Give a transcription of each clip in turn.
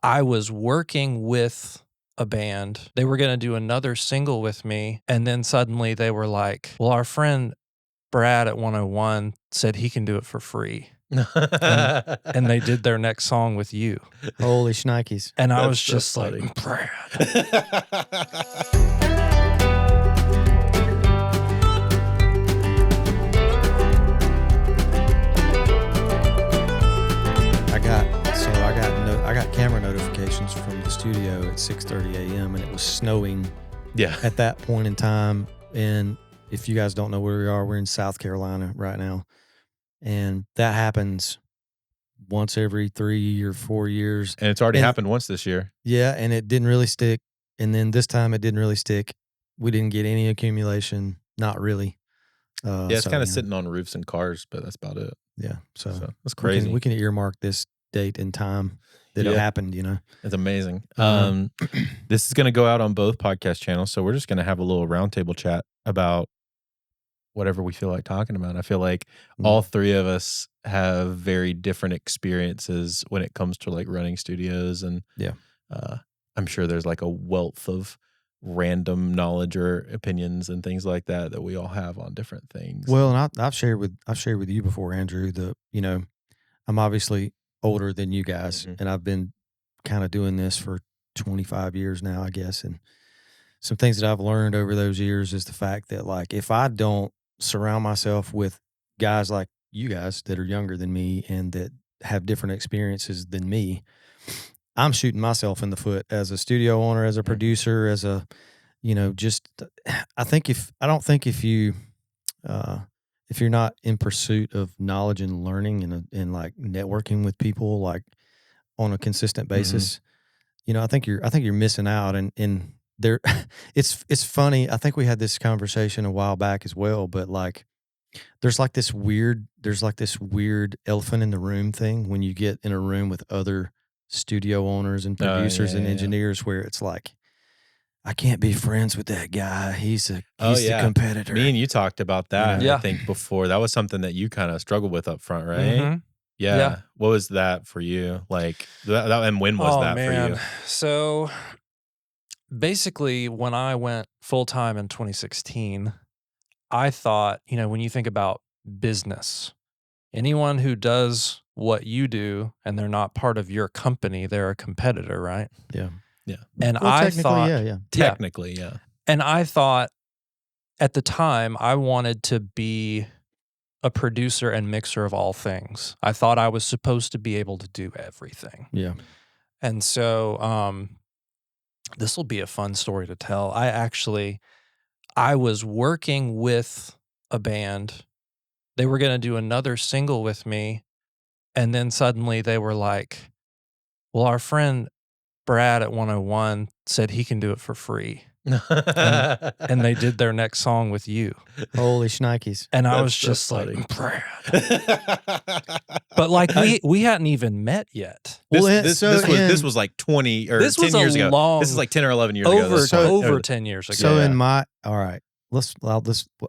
I was working with a band. They were going to do another single with me. And then suddenly they were like, well, our friend Brad at 101 said he can do it for free. And they did their next song with you. Holy shnikes. And I was just like, Brad. I got camera notifications from the studio at 6:30 a.m. and it was snowing. Yeah. At that point in time, and if you guys don't know where we are, we're in South Carolina right now, and that happens once every 3 or 4 years. And it's already happened once this year. Yeah, and it didn't really stick. And then this time it didn't really stick. We didn't get any accumulation. Not really. Yeah, it's kind of sitting on roofs and cars, but that's about it. Yeah, so that's crazy. We can earmark this date and time that it happened, you know. It's amazing. This is going to go out on both podcast channels, so we're just going to have a little roundtable chat about whatever we feel like talking about. I feel like all three of us have very different experiences when it comes to like running studios, and I'm sure there's like a wealth of random knowledge or opinions and things like that we all have on different things. Well, and I've shared with you before, Andrew, I'm obviously older than you guys, and I've been kind of doing this for 25 years now, I guess. And some things that I've learned over those years is the fact that, like, if I don't surround myself with guys like you guys that are younger than me and that have different experiences than me, I'm shooting myself in the foot as a studio owner, as a producer, as a, if you're not in pursuit of knowledge and learning and like networking with people like on a consistent basis, I think you're missing out. And there, it's funny. I think we had this conversation a while back as well, but like, there's like this weird elephant in the room thing when you get in a room with other studio owners and producers and engineers where it's like, I can't be friends with that guy. He's the competitor. Me and you talked about that, I think, before. That was something that you kind of struggled with up front, right? Mm-hmm. Yeah. What was that for you? Like, and when was that for you? So, basically, when I went full-time in 2016, I thought, when you think about business, anyone who does what you do and they're not part of your company, they're a competitor, right? Yeah. Yeah. And I thought, technically, yeah. And I thought at the time I wanted to be a producer and mixer of all things. I thought I was supposed to be able to do everything. Yeah. And so this will be a fun story to tell. I was working with a band. They were going to do another single with me. And then suddenly they were like, well, our friend Brad at 101 said he can do it for free. And they did their next song with you. Holy shnikes. And I was just like, Brad. But like we hadn't even met yet. This was like 20 or 10 years ago. This is like 10 or 11 years ago. Over 10 years ago. So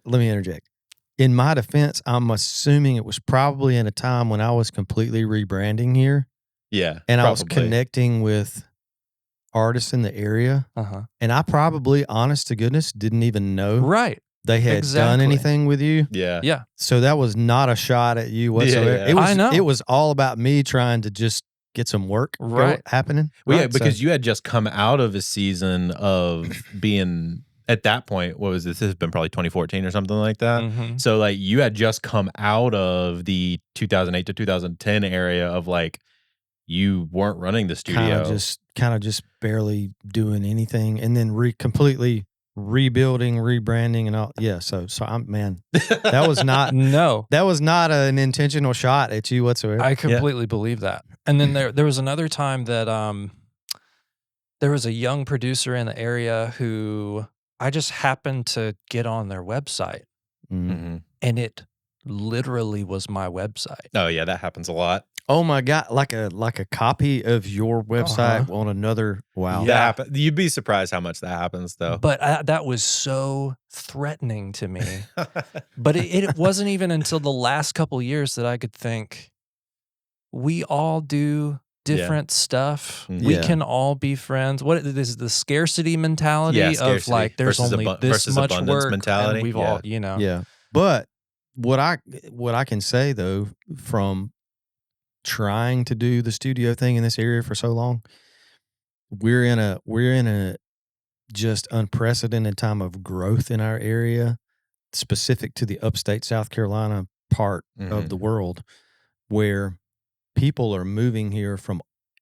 let me interject. In my defense, I'm assuming it was probably in a time when I was completely rebranding here. Yeah. And I was connecting with artists in the area. And I probably, honest to goodness, didn't even know they had done anything with you. Yeah. Yeah. So that was not a shot at you whatsoever. Yeah. I know. It was all about me trying to just get some work happening. Well, yeah, because you had just come out of a season of being, at that point, what was this? This has been probably 2014 or something like that. Mm-hmm. So like you had just come out of the 2008 to 2010 area of like, you weren't running the studio. Kind of just barely doing anything, and then completely rebuilding, rebranding, and all. Yeah, so that was not that was not an intentional shot at you whatsoever. I completely believe that. And then there was another time that there was a young producer in the area who I just happened to get on their website, and it literally was my website. Oh yeah, that happens a lot. Oh my God! Like a copy of your website on another. Wow, that happens. You'd be surprised how much that happens, though. But that was so threatening to me. But it wasn't even until the last couple of years that I could think, we all do different stuff. Mhm. We Yeah. can all be friends. What this is the scarcity mentality Yeah, of scarcity like there's versus only this versus much abundance work mentality. and we've Yeah. all, you know. Yeah. But what I can say though, from trying to do the studio thing in this area for so long, we're in a just unprecedented time of growth in our area, specific to the upstate South Carolina part of the world, where people are moving here from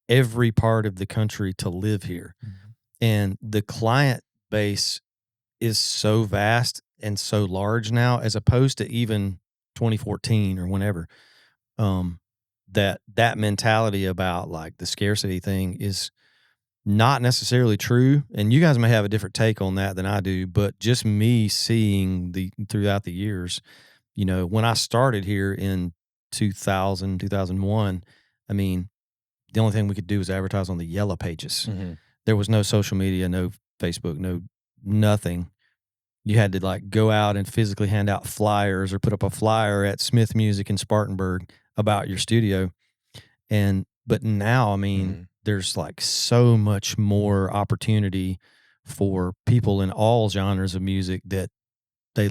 every part of the country to live here. And the client base is so vast and so large now, as opposed to even 2014 or whenever, that mentality about like the scarcity thing is not necessarily true. And you guys may have a different take on that than I do, but just me seeing throughout the years, you know, when I started here in 2001, I mean, the only thing we could do was advertise on the yellow pages. There was no social media, no Facebook, no nothing. You had to like go out and physically hand out flyers or put up a flyer at Smith Music in Spartanburg about your studio. But now, I mean, there's like so much more opportunity for people in all genres of music that they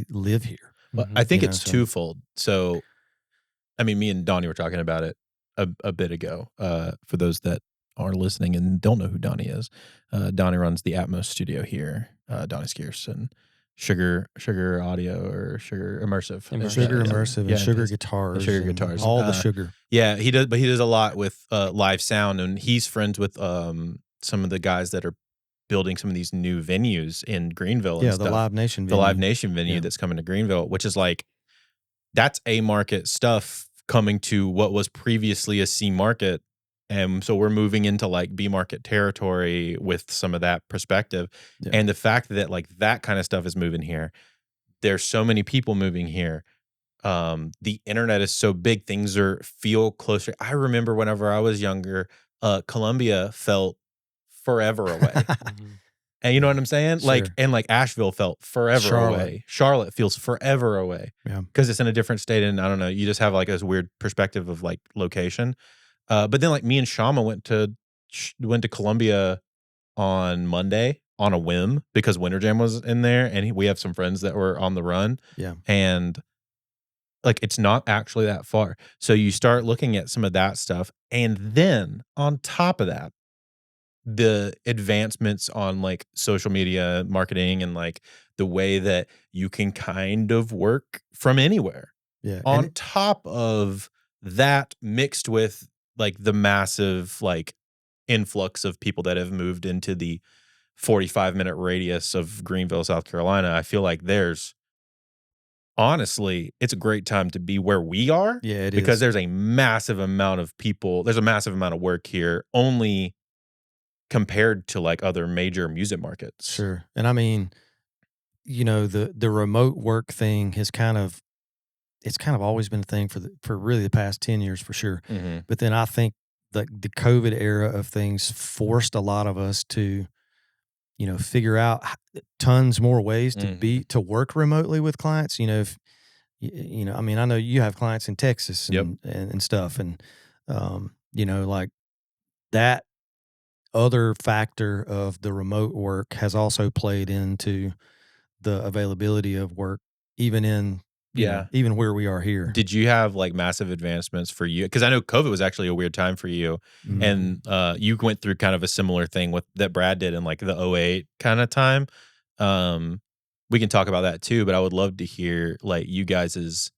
live here. Well, I think it's twofold. So, I mean, me and Donnie were talking about it a bit ago. For those that are listening and don't know who Donnie is, Donnie runs the Atmos studio here. Donnie Skeers and Sugar Audio or Sugar Immersive. Sugar Immersive and Sugar Guitars. And Sugar Guitars. All the sugar. Yeah, he does, but he does a lot with live sound, and he's friends with some of the guys that are building some of these new venues in Greenville. And the Live Nation venue. The Live Nation venue that's coming to Greenville, which is like, that's A market stuff coming to what was previously a C market. And so we're moving into like B market territory with some of that perspective. Yeah. And the fact that like that kind of stuff is moving here, there's so many people moving here. The internet is so big, things feel closer. I remember whenever I was younger, Columbia felt forever away. And you know what I'm saying? Sure. Like Asheville felt forever away. Charlotte feels forever away. Yeah. Because it's in a different state, and I don't know, you just have like this weird perspective of like location. But then like me and Shama went to Columbia on Monday on a whim because Winter Jam was in there, and we have some friends that were on the run. Yeah. And like, it's not actually that far. So you start looking at some of that stuff. And then on top of that, the advancements on like social media marketing and like the way that you can kind of work from anywhere. Yeah. On top of that, mixed with like the massive like influx of people that have moved into the 45-minute radius of Greenville, South Carolina, I feel like honestly, it's a great time to be where we are. Yeah, it is. Because there's a massive amount of people, there's a massive amount of work here, only compared to like other major music markets. Sure. And I mean, you know, the remote work thing has kind of always been a thing for really the past 10 years for sure. Mm-hmm. But then I think the COVID era of things forced a lot of us to, you know, figure out tons more ways to work remotely with clients. You know, if you know, I mean, I know you have clients in Texas and stuff, and you know, like that other factor of the remote work has also played into the availability of work, even in even where we are here. Did you have like massive advancements for you? Because I know COVID was actually a weird time for you, and you went through kind of a similar thing that Brad did in like the 2008 kind of time. We can talk about that too, but I would love to hear like you guys's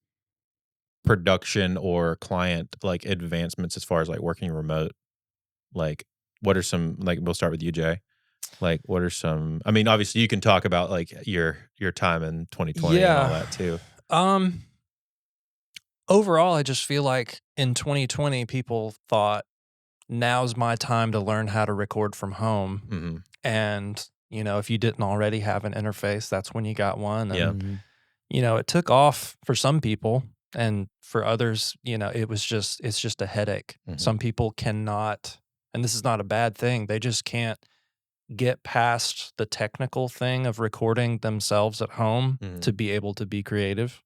production or client like advancements as far as like working remote. Like, what are some, like, we'll start with you, Jay. Like, what are some, I mean, obviously you can talk about like your time in 2020 and all that too. Overall, I just feel like in 2020, people thought now's my time to learn how to record from home. Mm-hmm. And, you know, if you didn't already have an interface, that's when you got one. And, you know, it took off for some people, and for others, you know, it's just a headache. Mm-hmm. Some people cannot, and this is not a bad thing, they just can't get past the technical thing of recording themselves at home to be able to be creative.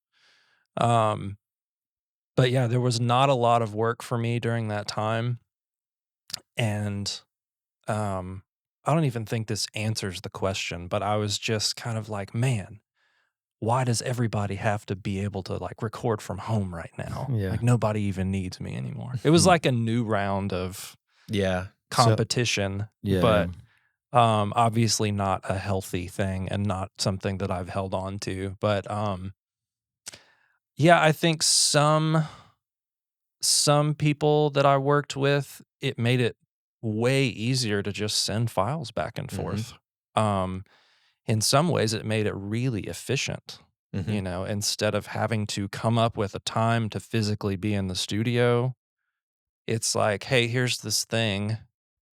But yeah, there was not a lot of work for me during that time. And I don't even think this answers the question, but I was just kind of like, man, why does everybody have to be able to like record from home right now? Yeah. Like nobody even needs me anymore. It was like a new round of Yeah. competition, Yeah. but obviously not a healthy thing and not something that I've held on to. But yeah, I think some people that I worked with, it made it way easier to just send files back and forth. In some ways, it made it really efficient. You know, instead of having to come up with a time to physically be in the studio, it's like, hey, here's this thing.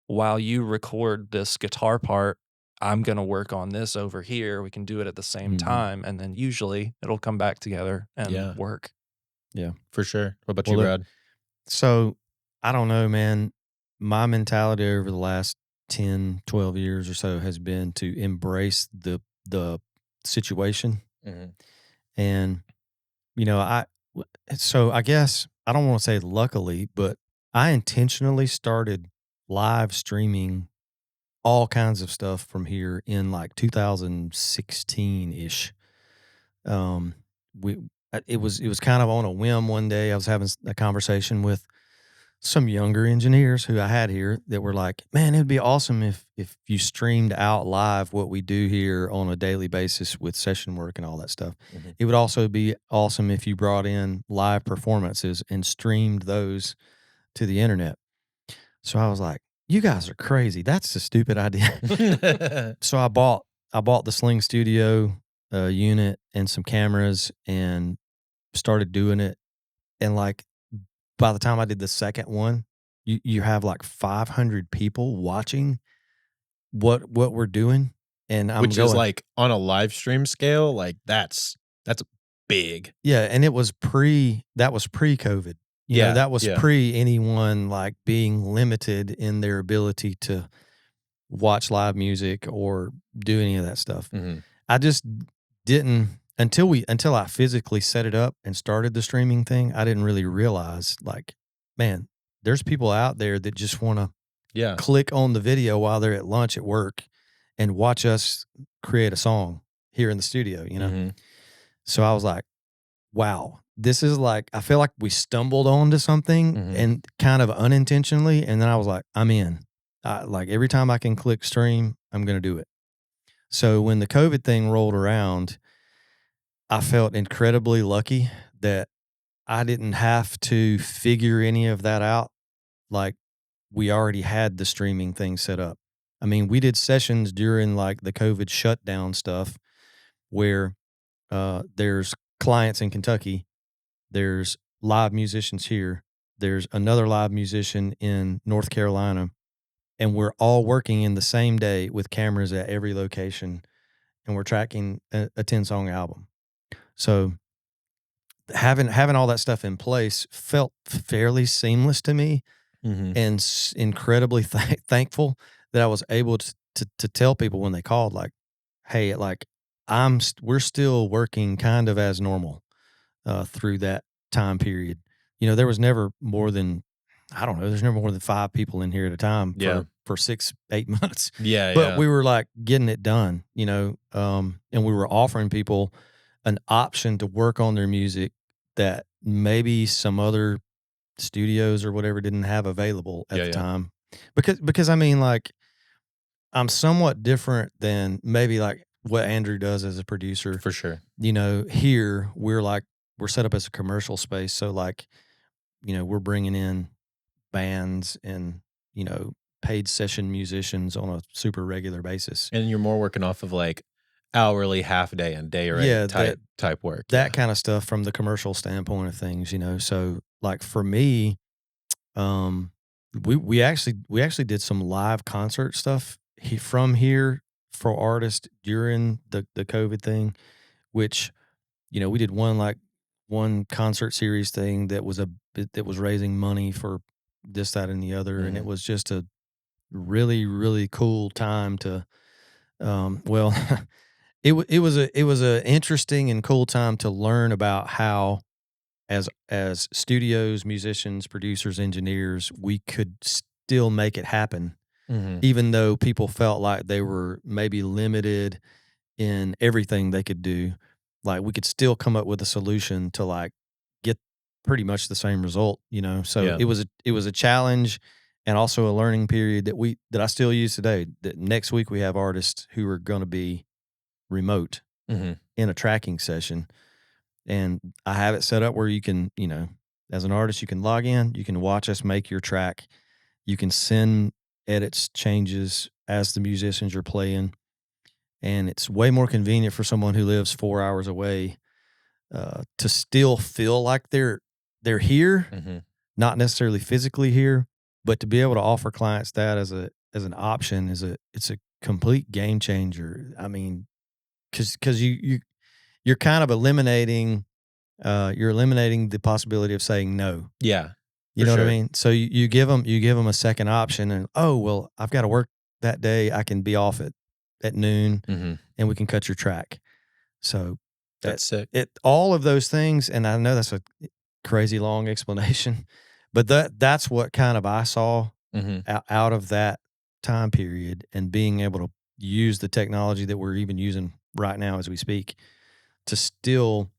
While you record this guitar part, I'm going to work on this over here. We can do it at the same time. And then usually it'll come back together and work. Yeah. For sure. What about you, Brad? So I don't know, man. My mentality over the last 10, 12 years or so has been to embrace the situation. And, you know, I guess I don't want to say luckily, but I intentionally started live streaming all kinds of stuff from here in like 2016 ish. It was kind of on a whim one day. I was having a conversation with some younger engineers who I had here that were like, man, it'd be awesome if you streamed out live what we do here on a daily basis with session work and all that stuff. It would also be awesome if you brought in live performances and streamed those to the internet. So I was like, you guys are crazy. That's a stupid idea. So I bought the Sling Studio unit and some cameras and started doing it. And like, by the time I did the second one, you have like 500 people watching what we're doing, and Which is like on a live stream scale, like that's big. Yeah, and that was pre-COVID. You know, that was pre anyone like being limited in their ability to watch live music or do any of that stuff. I just didn't until I physically set it up and started the streaming thing. I didn't really realize, like, man, there's people out there that just want to click on the video while they're at lunch at work and watch us create a song here in the studio, you know? So I was like, wow, this is like, I feel like we stumbled onto something and kind of unintentionally. And then I was like, I'm in. Like every time I can click stream, I'm going to do it. So when the COVID thing rolled around, I felt incredibly lucky that I didn't have to figure any of that out. Like we already had the streaming thing set up. I mean, we did sessions during like the COVID shutdown stuff where there's clients in Kentucky, there's live musicians here, there's another live musician in North Carolina, and we're all working in the same day with cameras at every location, and we're tracking a 10-song album. So having all that stuff in place felt fairly seamless to me, and incredibly thankful that I was able to tell people when they called, like, hey, like we're still working kind of as normal through that time period. You know, there was never more than, I don't know, there's never more than 5 people in here at a time for 6-8 months. But we were like getting it done, you know, and we were offering people an option to work on their music that maybe some other studios or whatever didn't have available at the time. Because I mean, like, I'm somewhat different than maybe like what Andrew does as a producer. For sure. You know, here we're set up as a commercial space. So like, you know, we're bringing in bands and, you know, paid session musicians on a super regular basis. And you're more working off of like hourly, half day and day rate type work. That kind of stuff from the commercial standpoint of things, you know. So like for me, we actually did some live concert stuff from here for artists during the COVID thing, which, you know, we did one concert series thing that was raising money for this, that, and the other. And it was just a really, really cool time to, it was a interesting and cool time to learn about how, as studios, musicians, producers, engineers, we could still make it happen, even though people felt like they were maybe limited in everything they could do. Like we could still come up with a solution to like get pretty much the same result, you know. So Yeah. it was a challenge and also a learning period that I still use today. That next week we have artists who are going to be remote in a tracking session, and I have it set up where you can, you know, as an artist, you can log in, you can watch us make your track, you can send edits, changes as the musicians are playing. And it's way more convenient for someone who lives 4 hours away to still feel like they're here, not necessarily physically here, but to be able to offer clients that as an option it's a complete game changer. I mean, because you're kind of eliminating the possibility of saying no. Yeah, You know what I mean? So you give them a second option, and oh well, I've got to work that day. I can be off at noon, and we can cut your track. So that's sick. All of those things, and I know that's a crazy long explanation, but that's what kind of I saw out of that time period, and being able to use the technology that we're even using right now as we speak to still.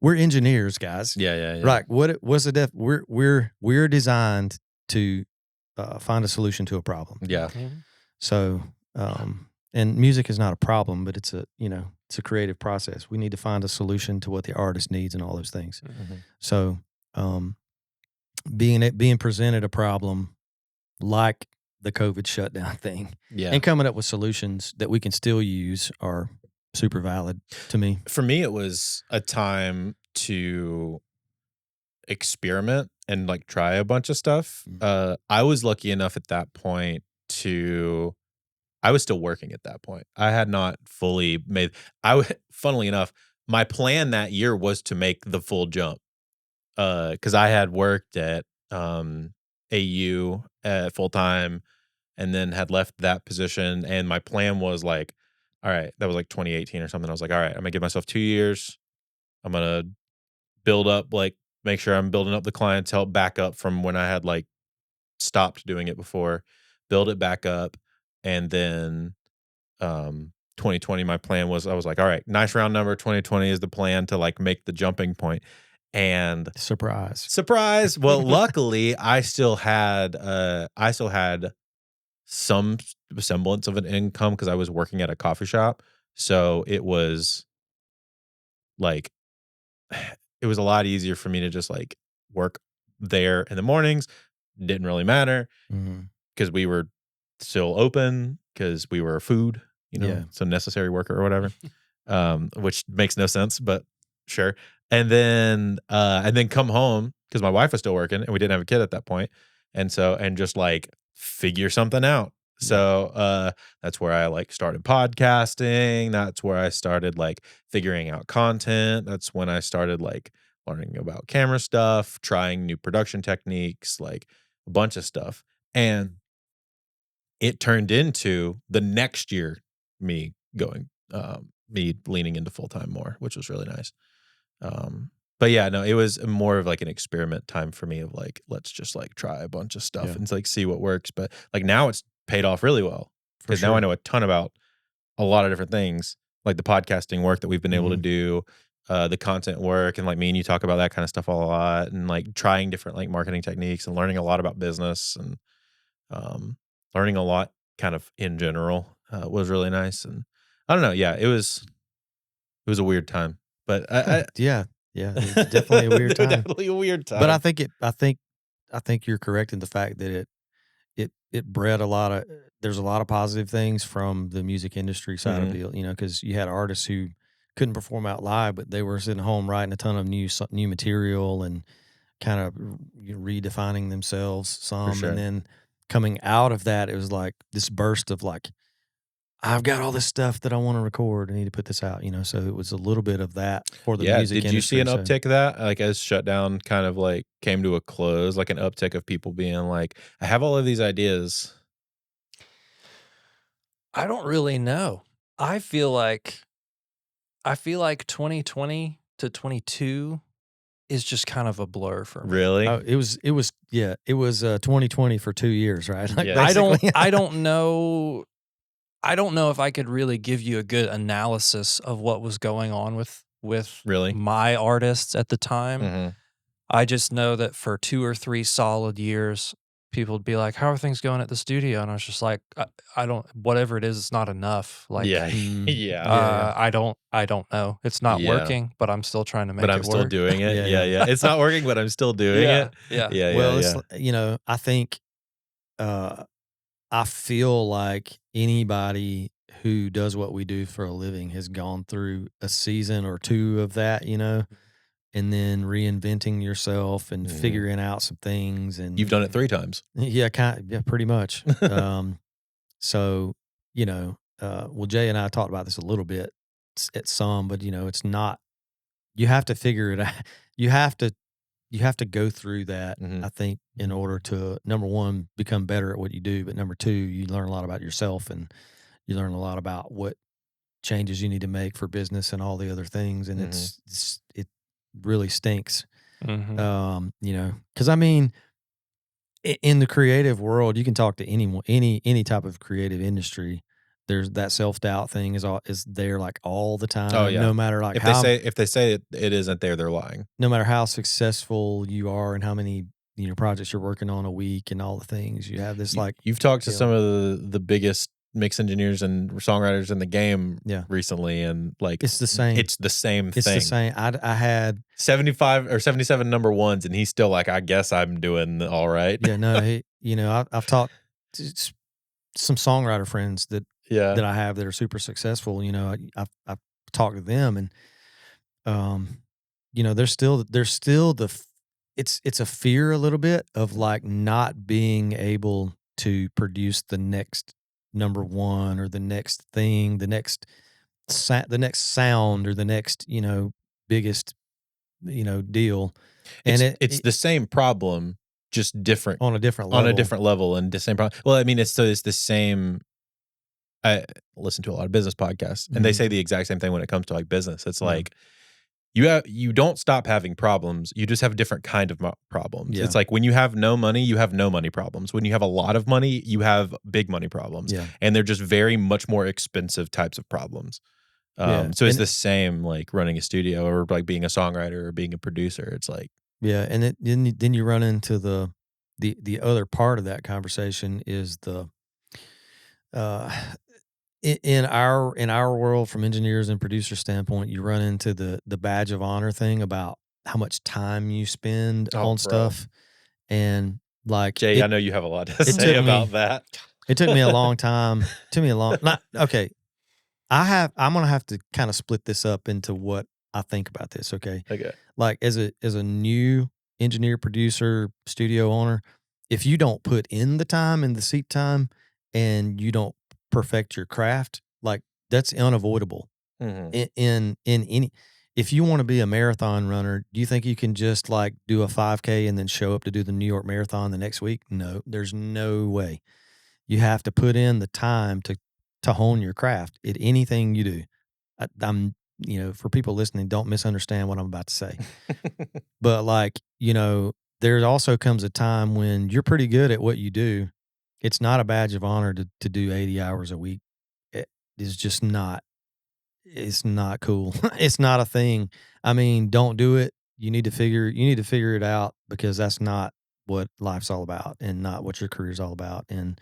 We're engineers, guys. Yeah. Right. What's the we're designed to find a solution to a problem. Yeah. So, and music is not a problem, but it's a creative process. We need to find a solution to what the artist needs and all those things. So, being presented a problem like the COVID shutdown thing, and coming up with solutions that we can still use are super valid to me. For me, it was a time to experiment and like try a bunch of stuff. I was lucky enough at that point I was still working at that point. I had not fully made, funnily enough, my plan that year was to make the full jump. Cause I had worked at, AU full time and then had left that position. And my plan was like, all right, that was like 2018 or something. I was like, all right, I'm gonna give myself 2 years. I'm gonna build up, like, make sure I'm building up the clientele back up from when I had like stopped doing it before, build it back up. And then 2020, my plan was, I was like, all right, nice round number. 2020 is the plan to like make the jumping point. And surprise. Well, luckily I still had some semblance of an income because I was working at a coffee shop. So it was like, it was a lot easier for me to just like work there in the mornings. Didn't really matter because we were still open because we were food, so necessary worker or whatever, which makes no sense, but sure. And then come home because my wife was still working and we didn't have a kid at that point. And just like figure something out. So that's where I like started podcasting. That's where I started like figuring out content. That's when I started like learning about camera stuff, trying new production techniques, like a bunch of stuff. And it turned into the next year me leaning into full-time more, which was really nice. But yeah, no, it was more of like an experiment time for me of like, let's just like try a bunch of stuff and like see what works. But like now it's paid off really well because now I know a ton about a lot of different things, like the podcasting work that we've been able to do, the content work, and like me and you talk about that kind of stuff a lot, and like trying different like marketing techniques and learning a lot about business and learning a lot kind of in general was really nice. And I don't know, yeah, it was a weird time, but yeah, it's definitely a weird time. Definitely a weird time. But I think you're correct in the fact that it bred there's a lot of positive things from the music industry side of it, because you had artists who couldn't perform out live, but they were sitting home writing a ton of new material and kind of redefining themselves some. Sure. And then coming out of that, it was like this burst of like, I've got all this stuff that I want to record. I need to put this out, So it was a little bit of that for the music industry. Did you see an uptick of that? Like as shutdown kind of like came to a close, like an uptick of people being like, I have all of these ideas. I don't really know. I feel like 2020 to 22 is just kind of a blur for me. Really? It was 2020 for 2 years, right? Like, Yeah. I don't know if I could really give you a good analysis of what was going on with Really? my artists at the time. Mhm. I just know that for 2 or 3 solid years, people would be like, "How are things going at the studio?" And I was just like, I don't, whatever it is, it's not enough. Like, Yeah. Mm. Yeah. I don't know. It's not Yeah. working, but I'm still trying to make But it I'm still work. doing it. Yeah, Yeah, yeah. yeah. It's not working, but I'm still doing it. Yeah. Yeah, Well, yeah, it's I think I feel like anybody who does what we do for a living has gone through a season or 2 of that, and then reinventing yourself and Mhm. figuring out some things. And You've done it 3 times. yeah, pretty much. So, well, Jay and I talked about this a little bit at some, but it's not. You have to figure it out. You have to go through that. Mhm. I think in order to, number one, become better at what you do, but number two, you learn a lot about yourself, and you learn a lot about what changes you need to make for business and all the other things. And it really stinks. Mhm. Because I mean, in the creative world, you can talk to anyone, any type of creative industry. There's that self-doubt thing is there like all the time. Oh, yeah. No matter like If how they say it isn't there, they're lying. no matter how successful you are and how many projects you're working on a week and all the things, you have this like You've talked to deal. some of the biggest mix engineers and songwriters in the game Yeah. recently, and like It's the same. It's the same It's thing. the same. I had 75 or 77 number ones, and he's still like, I guess I'm doing all right. yeah no I've talked to some songwriter friends that Yeah. I have that are super successful. I've talked to them, and there's still it's a fear a little bit of like not being able to produce the next number one or the next thing, the next sound or the next biggest deal, and It's the same problem, just different on a different level. on a different level, and the same problem. Well, I mean, it's the same. I listen to a lot of business podcasts, and they Mhm. say the exact same thing when it comes to like business. It's Mhm. like you don't stop having problems. You just have a different kind of problems. Yeah. It's like when you have no money, you have no money problems. When you have a lot of money, you have big money problems. Yeah. And they're just very much more expensive types of problems. Yeah. So it's And the same like running a studio or like being a songwriter or being a producer. It's like, Yeah, and then you run into the other part of that conversation is the uh in our world, from engineers and producer standpoint, you run into the badge of honor thing about how much time you spend Oh, on bro. stuff, and like Jay, I know you have a lot to say took me- about that. it took me a long time. Okay. I'm gonna have to kind of split this up into what I think about this. Okay. Okay. Like as a new engineer, producer, studio owner, if you don't put in the time and the seat time and you don't perfect your craft, like that's unavoidable. Mhm. In any, if you want to be a marathon runner, do you think you can just like do a 5K and then show up to do the New York Marathon the next week? No, there's no way. You have to put in the time to hone your craft at anything you do. I'm for people listening, don't misunderstand what I'm about to say. But like, there also comes a time when you're pretty good at what you do. It's not a badge of honor to do 80 hours a week. It is just not. It's not cool. It's not a thing. I mean, don't do it. You need to figure it out, because that's not what life's all about, and not what your career's all about. And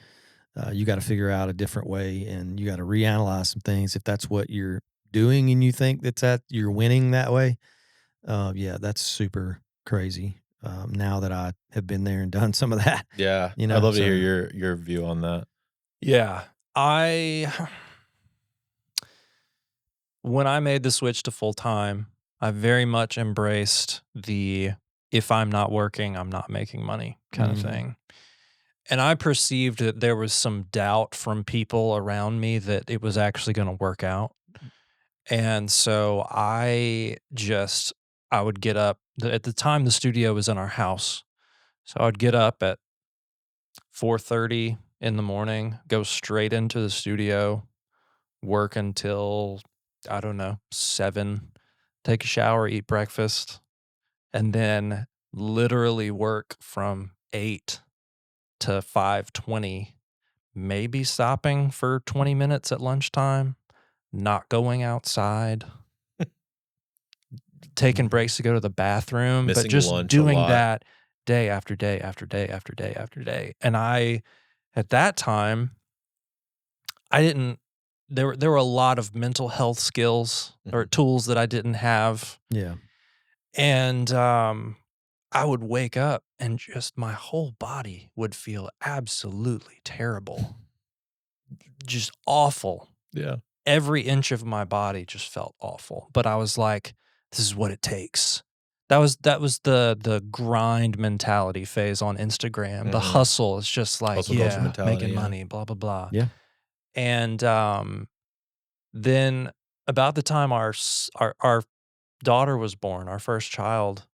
you got to figure out a different way, and you got to reanalyze some things if that's what you're doing and you think you're winning that way. Yeah, that's super crazy. Now that I have been there and done some of that, Yeah. I'd love to hear your view on that. Yeah. When I made the switch to full time, I very much embraced the if I'm not working, I'm not making money kind of thing. And I perceived that there was some doubt from people around me that it was actually going to work out. And so I would get up. At the time, the studio was in our house. So I would get up at 4:30 in the morning, go straight into the studio, work until, I don't know, 7, take a shower, eat breakfast, and then literally work from 8 to 5:20, maybe stopping for 20 minutes at lunchtime, not going outside, taking breaks to go to the bathroom, but Missing just lunch a doing lot. that day after day after day after day after day. And at that time, I didn't, there were a lot of mental health skills or tools that I didn't have. Yeah. And I would wake up and just my whole body would feel absolutely terrible, just awful. Yeah. Every inch of my body just felt awful. But I was like, this is what it takes. That was the grind mentality phase on Instagram. The hustle is just like, Hustle culture yeah, mentality, making yeah. money, blah, blah, blah. Yeah. And then about the time our daughter was born, our first child,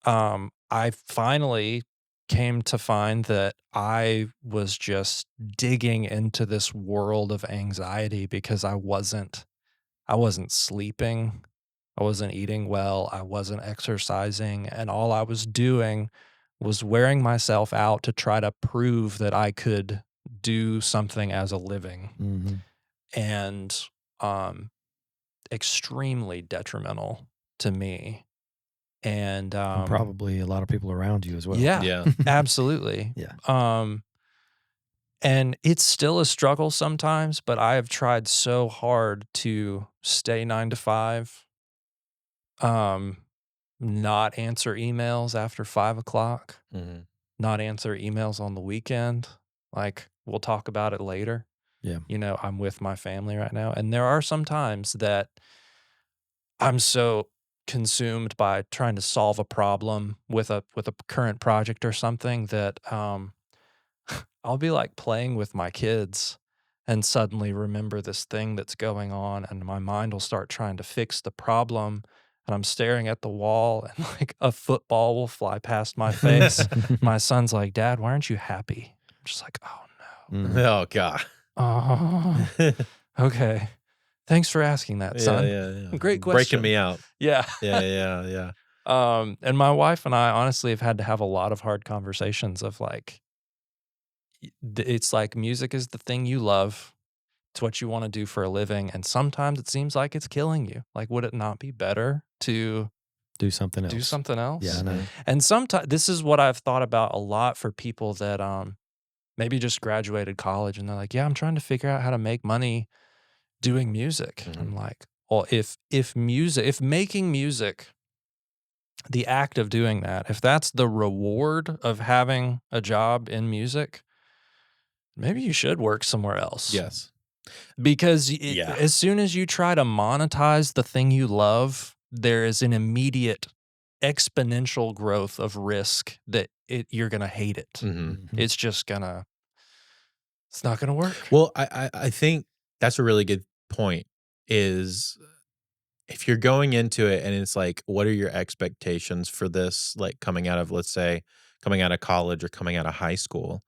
I finally came to find that I was just digging into this world of anxiety because I wasn't sleeping, I wasn't eating well, I wasn't exercising, and all I was doing was wearing myself out to try to prove that I could do something as a living. Mm-hmm. And extremely detrimental to me. And probably a lot of people around you as well. Yeah. Absolutely. Yeah. And it's still a struggle sometimes, but I have tried so hard to stay 9 to 5, not answer emails after 5 o'clock, not answer emails on the weekend. Like, we'll talk about it later. Yeah. You know, I'm with my family right now. And there are some times that I'm so consumed by trying to solve a problem with a current project or something that I'll be like playing with my kids and suddenly remember this thing that's going on, and my mind will start trying to fix the problem, and I'm staring at the wall and like a football will fly past my face. My son's like, "Dad, why aren't you happy?" I'm just like, "Oh no." Oh God. Oh, okay. Thanks for asking that, son. Yeah. Great question. Breaking me out. Yeah. Yeah. And my wife and I honestly have had to have a lot of hard conversations of like, it's like music is the thing you love. It's what you want to do for a living. And sometimes it seems like it's killing you. Like, would it not be better to do something else? Do something else? Yeah, I know. And sometimes this is what I've thought about a lot for people that maybe just graduated college and they're like, yeah, I'm trying to figure out how to make money doing music. I'm like, well, if making music, the act of doing that, if that's the reward of having a job in music, maybe you should work somewhere else. Yes. Because as soon as you try to monetize the thing you love, there is an immediate exponential growth of risk that you're going to hate it. It's just it's not going to work. Well, I think that's a really good point, is if you're going into it and it's like, what are your expectations for this? Like coming out of, let's say, coming out of college or coming out of high school,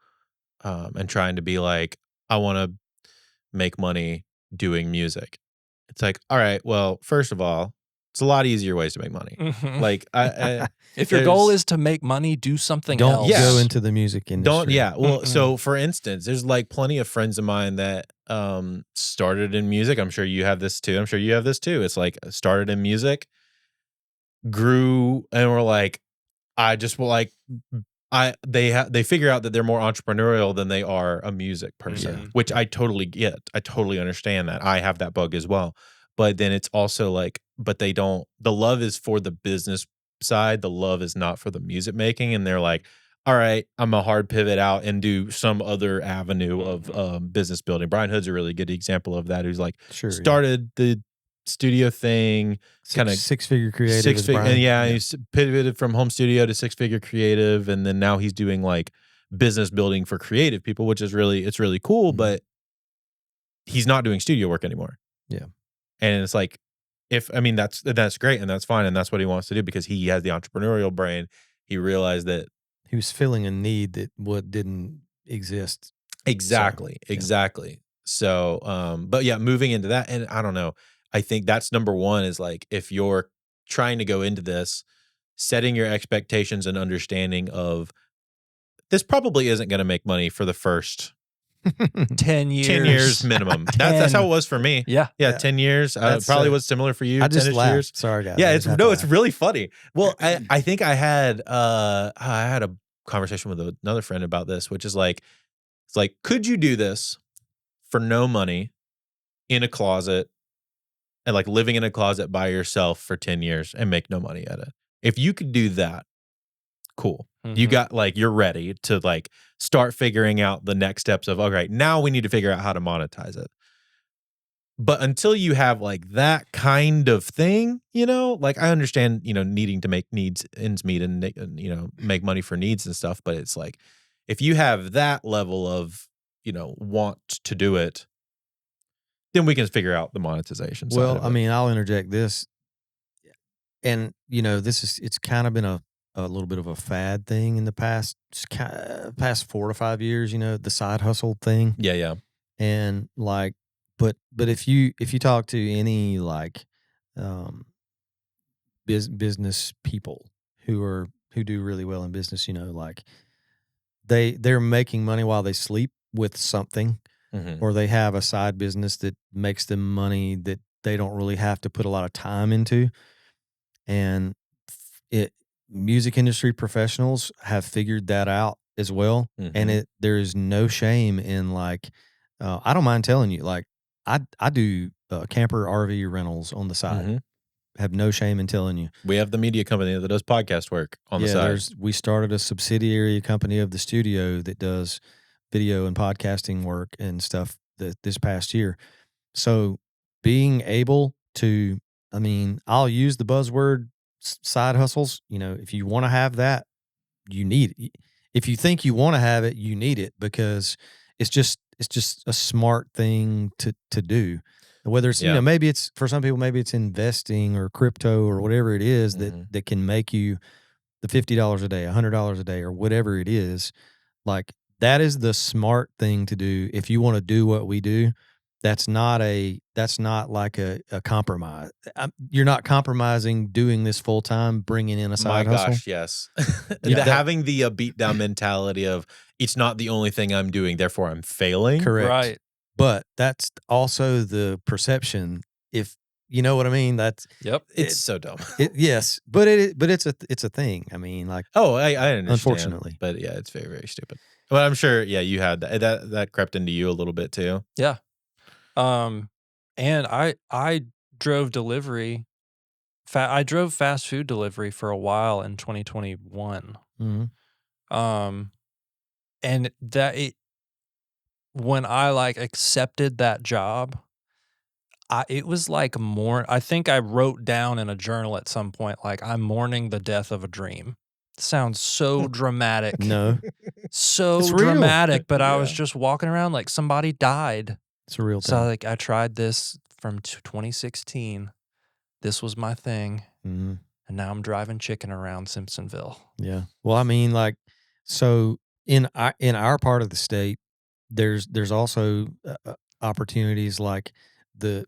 and trying to be like, I want to make money doing music. It's like, all right, well, first of all, it's a lot easier ways to make money. Like, if your goal is to make money, do something else. Don't go into the music industry. Well, so for instance, there's like plenty of friends of mine that started in music. I'm sure you have this too. I'm sure you have this too. It's like started in music, grew, and were like, they figure out that they're more entrepreneurial than they are a music person, which I totally get. I totally understand that. I have that bug as well. But then it's also like, but the love is for the business side. The love is not for the music making. And they're like, all right, I'm a hard pivot out and do some other avenue of business building. Brian Hood's a really good example of that. Who's like started the studio thing, kind of six-figure creative. He's pivoted from home studio to six-figure creative, and then now he's doing like business building for creative people, which is it's really cool. But he's not doing studio work anymore. Yeah, and it's like, that's great and that's fine and that's what he wants to do because he has the entrepreneurial brain. He realized that he was filling a need that didn't exist. Exactly. So, but yeah, moving into that, and I don't know. I think that's number one is like, if you're trying to go into this, setting your expectations and understanding of this probably isn't going to make money for the first 10 years. 10 years minimum. That's how it was for me. Yeah. 10 years. Probably was similar for you. I just 10-ish laughed. years. Sorry, guys. Yeah, it's really funny. Well, I think I had a conversation with another friend about this, which is like, it's like, could you do this for no money in a closet and like living in a closet by yourself for 10 years and make no money at it? If you could do that, cool. You got like, you're ready to like start figuring out the next steps of, okay, now we need to figure out how to monetize it. But until you have like that kind of thing, like I understand, needing to make ends meet and, make money for needs and stuff. But it's like, if you have that level of, want to do it, then we can figure out the monetization side of it. I mean, I'll interject this. And, it's kind of been a little bit of a fad thing in the past 4 to 5 years, the side hustle thing. Yeah. And like, but if you talk to any like business people who do really well in business, like they're making money while they sleep with something, or they have a side business that makes them money that they don't really have to put a lot of time into. And music industry professionals have figured that out as well. And there is no shame in like, I don't mind telling you, like I do camper RV rentals on the side. Have no shame in telling you. We have the media company that does podcast work on the side. We started a subsidiary company of the studio that does video and podcasting work and stuff this past year. So being able to, I mean, I'll use the buzzword side hustles. If you want to have that, you need it. If you think you want to have it, you need it, because it's just a smart thing to do. Whether it's, maybe it's for some people, maybe it's investing or crypto or whatever it is that can make you the $50 a day, $100 a day, or whatever it is. Like, that is the smart thing to do if you want to do what we do. That's not like a compromise. You're not compromising doing this full time, bringing in a side hustle. My gosh, yes. Having the beat down mentality of, it's not the only thing I'm doing, therefore I'm failing. Correct. Right. But that's also the perception. If you know what I mean, it's so dumb. Yes, but it's a thing. I mean, like, I understand. Unfortunately, but yeah, it's very, very stupid. But I'm sure, you had that crept into you a little bit too. Yeah. And I drove delivery. I drove fast food delivery for a while in 2021. And when I like accepted that job, it was like I think I wrote down in a journal at some point, like, I'm mourning the death of a dream. Sounds so dramatic. No, so it's real. dramatic, but I was just walking around like somebody died. It's a real thing. So like, I tried this from 2016. This was my thing. And now I'm driving chicken around Simpsonville. Yeah. Well, I mean, like, so in our part of the state, there's also opportunities like the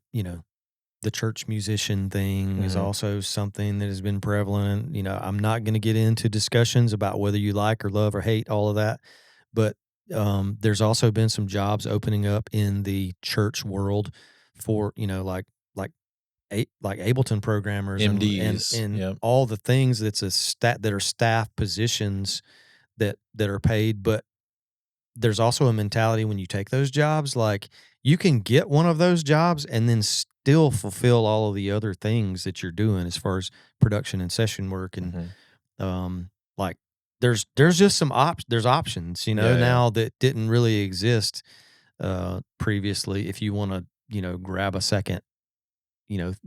church musician thing is also something that has been prevalent. I'm not going to get into discussions about whether you like or love or hate all of that, but there's also been some jobs opening up in the church world for like Ableton programmers, MDs, and all the things that are staff positions that are paid. But there's also a mentality when you take those jobs, like, you can get one of those jobs and then still fulfill all of the other things that you're doing as far as production and session work. And like, there's just there's options, now that didn't really exist previously. If you want to, grab a second,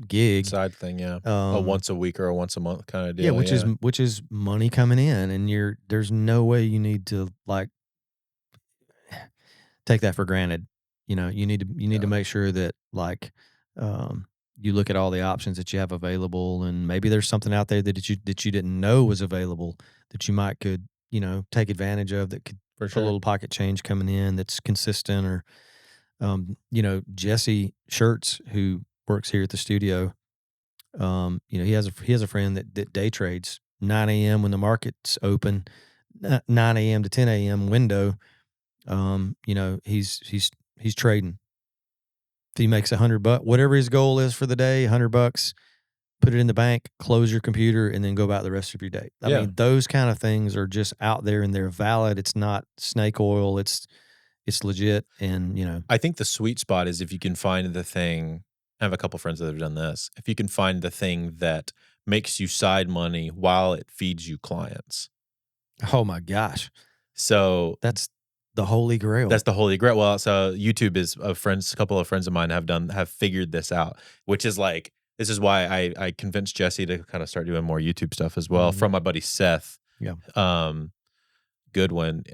gig side thing, a once a week or a once a month kind of deal. Which is money coming in, and there's no way you need to like take that for granted. You need to make sure that like you look at all the options that you have available, and maybe there's something out there that you didn't know was available that you could take advantage of, that could put a little pocket change coming in that's consistent. Or Jesse Shirts, who works here at the studio, he has a friend that day trades 9 a.m. when the market's open, 9 a.m. to 10 a.m. window, he's trading. If he makes $100, whatever his goal is for the day, $100, put it in the bank, close your computer, and then go about the rest of your day. I mean, those kind of things are just out there and they're valid. It's not snake oil. It's legit. And, I think the sweet spot is if you can find the thing. I have a couple friends that have done this. If you can find the thing that makes you side money while it feeds you clients. Oh my gosh. So that's the holy grail. That's the holy grail. Well, so YouTube is a couple of friends of mine have figured this out, which is like, this is why I convinced Jesse to kind of start doing more YouTube stuff as well, from my buddy Seth. Yeah. Goodwin.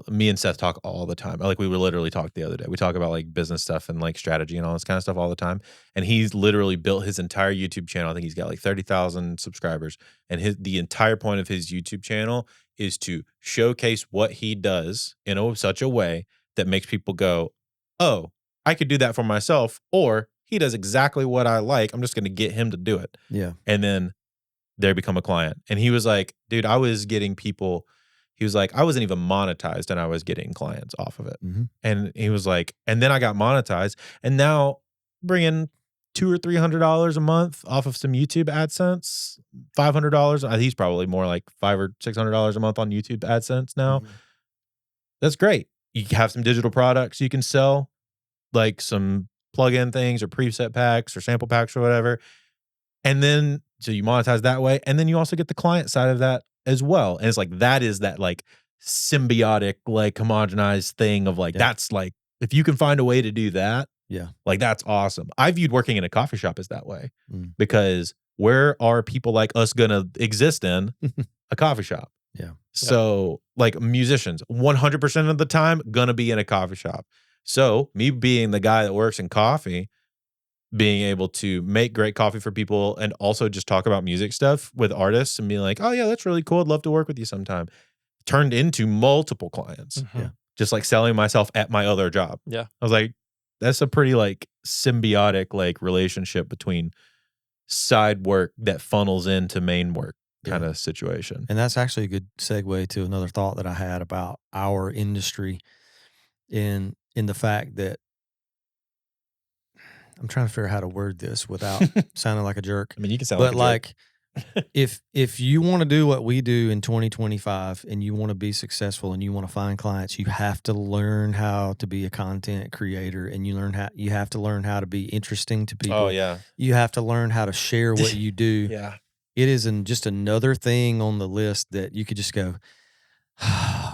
Me and Seth talk all the time. Like we were literally talked the other day. We talk about like business stuff and like strategy and all this kind of stuff all the time. And he's literally built his entire YouTube channel. I think he's got like 30,000 subscribers. And the entire point of his YouTube channel is to showcase what he does in such a way that makes people go, oh, I could do that for myself. Or he does exactly what I like. I'm just going to get him to do it. Yeah. And then they become a client. And he was like, dude, I was getting people. He was like, I wasn't even monetized and I was getting clients off of it. Mm-hmm. And he was like, and then I got monetized and now bringing $200 or $300 a month off of some YouTube AdSense, $500. He's probably more like $500 or $600 a month on YouTube AdSense now. Mm-hmm. That's great. You have some digital products you can sell, like some plug-in things or preset packs or sample packs or whatever. And then, so you monetize that way. And then you also get the client side of that as well. And it's like, that is that like symbiotic, like homogenized thing of like, that's like, if you can find a way to do that, like that's awesome. I viewed working in a coffee shop as that way because where are people like us going to exist in a coffee shop? Yeah. So like musicians, 100% of the time going to be in a coffee shop. So me being the guy that works in coffee, being able to make great coffee for people and also just talk about music stuff with artists and be like, oh yeah, that's really cool. I'd love to work with you sometime. Turned into multiple clients. Mm-hmm. Just like selling myself at my other job. Yeah. I was like, that's a pretty like symbiotic like relationship between side work that funnels into main work kind of situation. And that's actually a good segue to another thought that I had about our industry in the fact that I'm trying to figure out how to word this without sounding like a jerk. I mean, you can sound but like a jerk. if you want to do what we do in 2025 and you want to be successful and you want to find clients, you have to learn how to be a content creator and you have to learn how to be interesting to people. Oh yeah. You have to learn how to share what you do. Yeah. It is just another thing on the list that you could just go,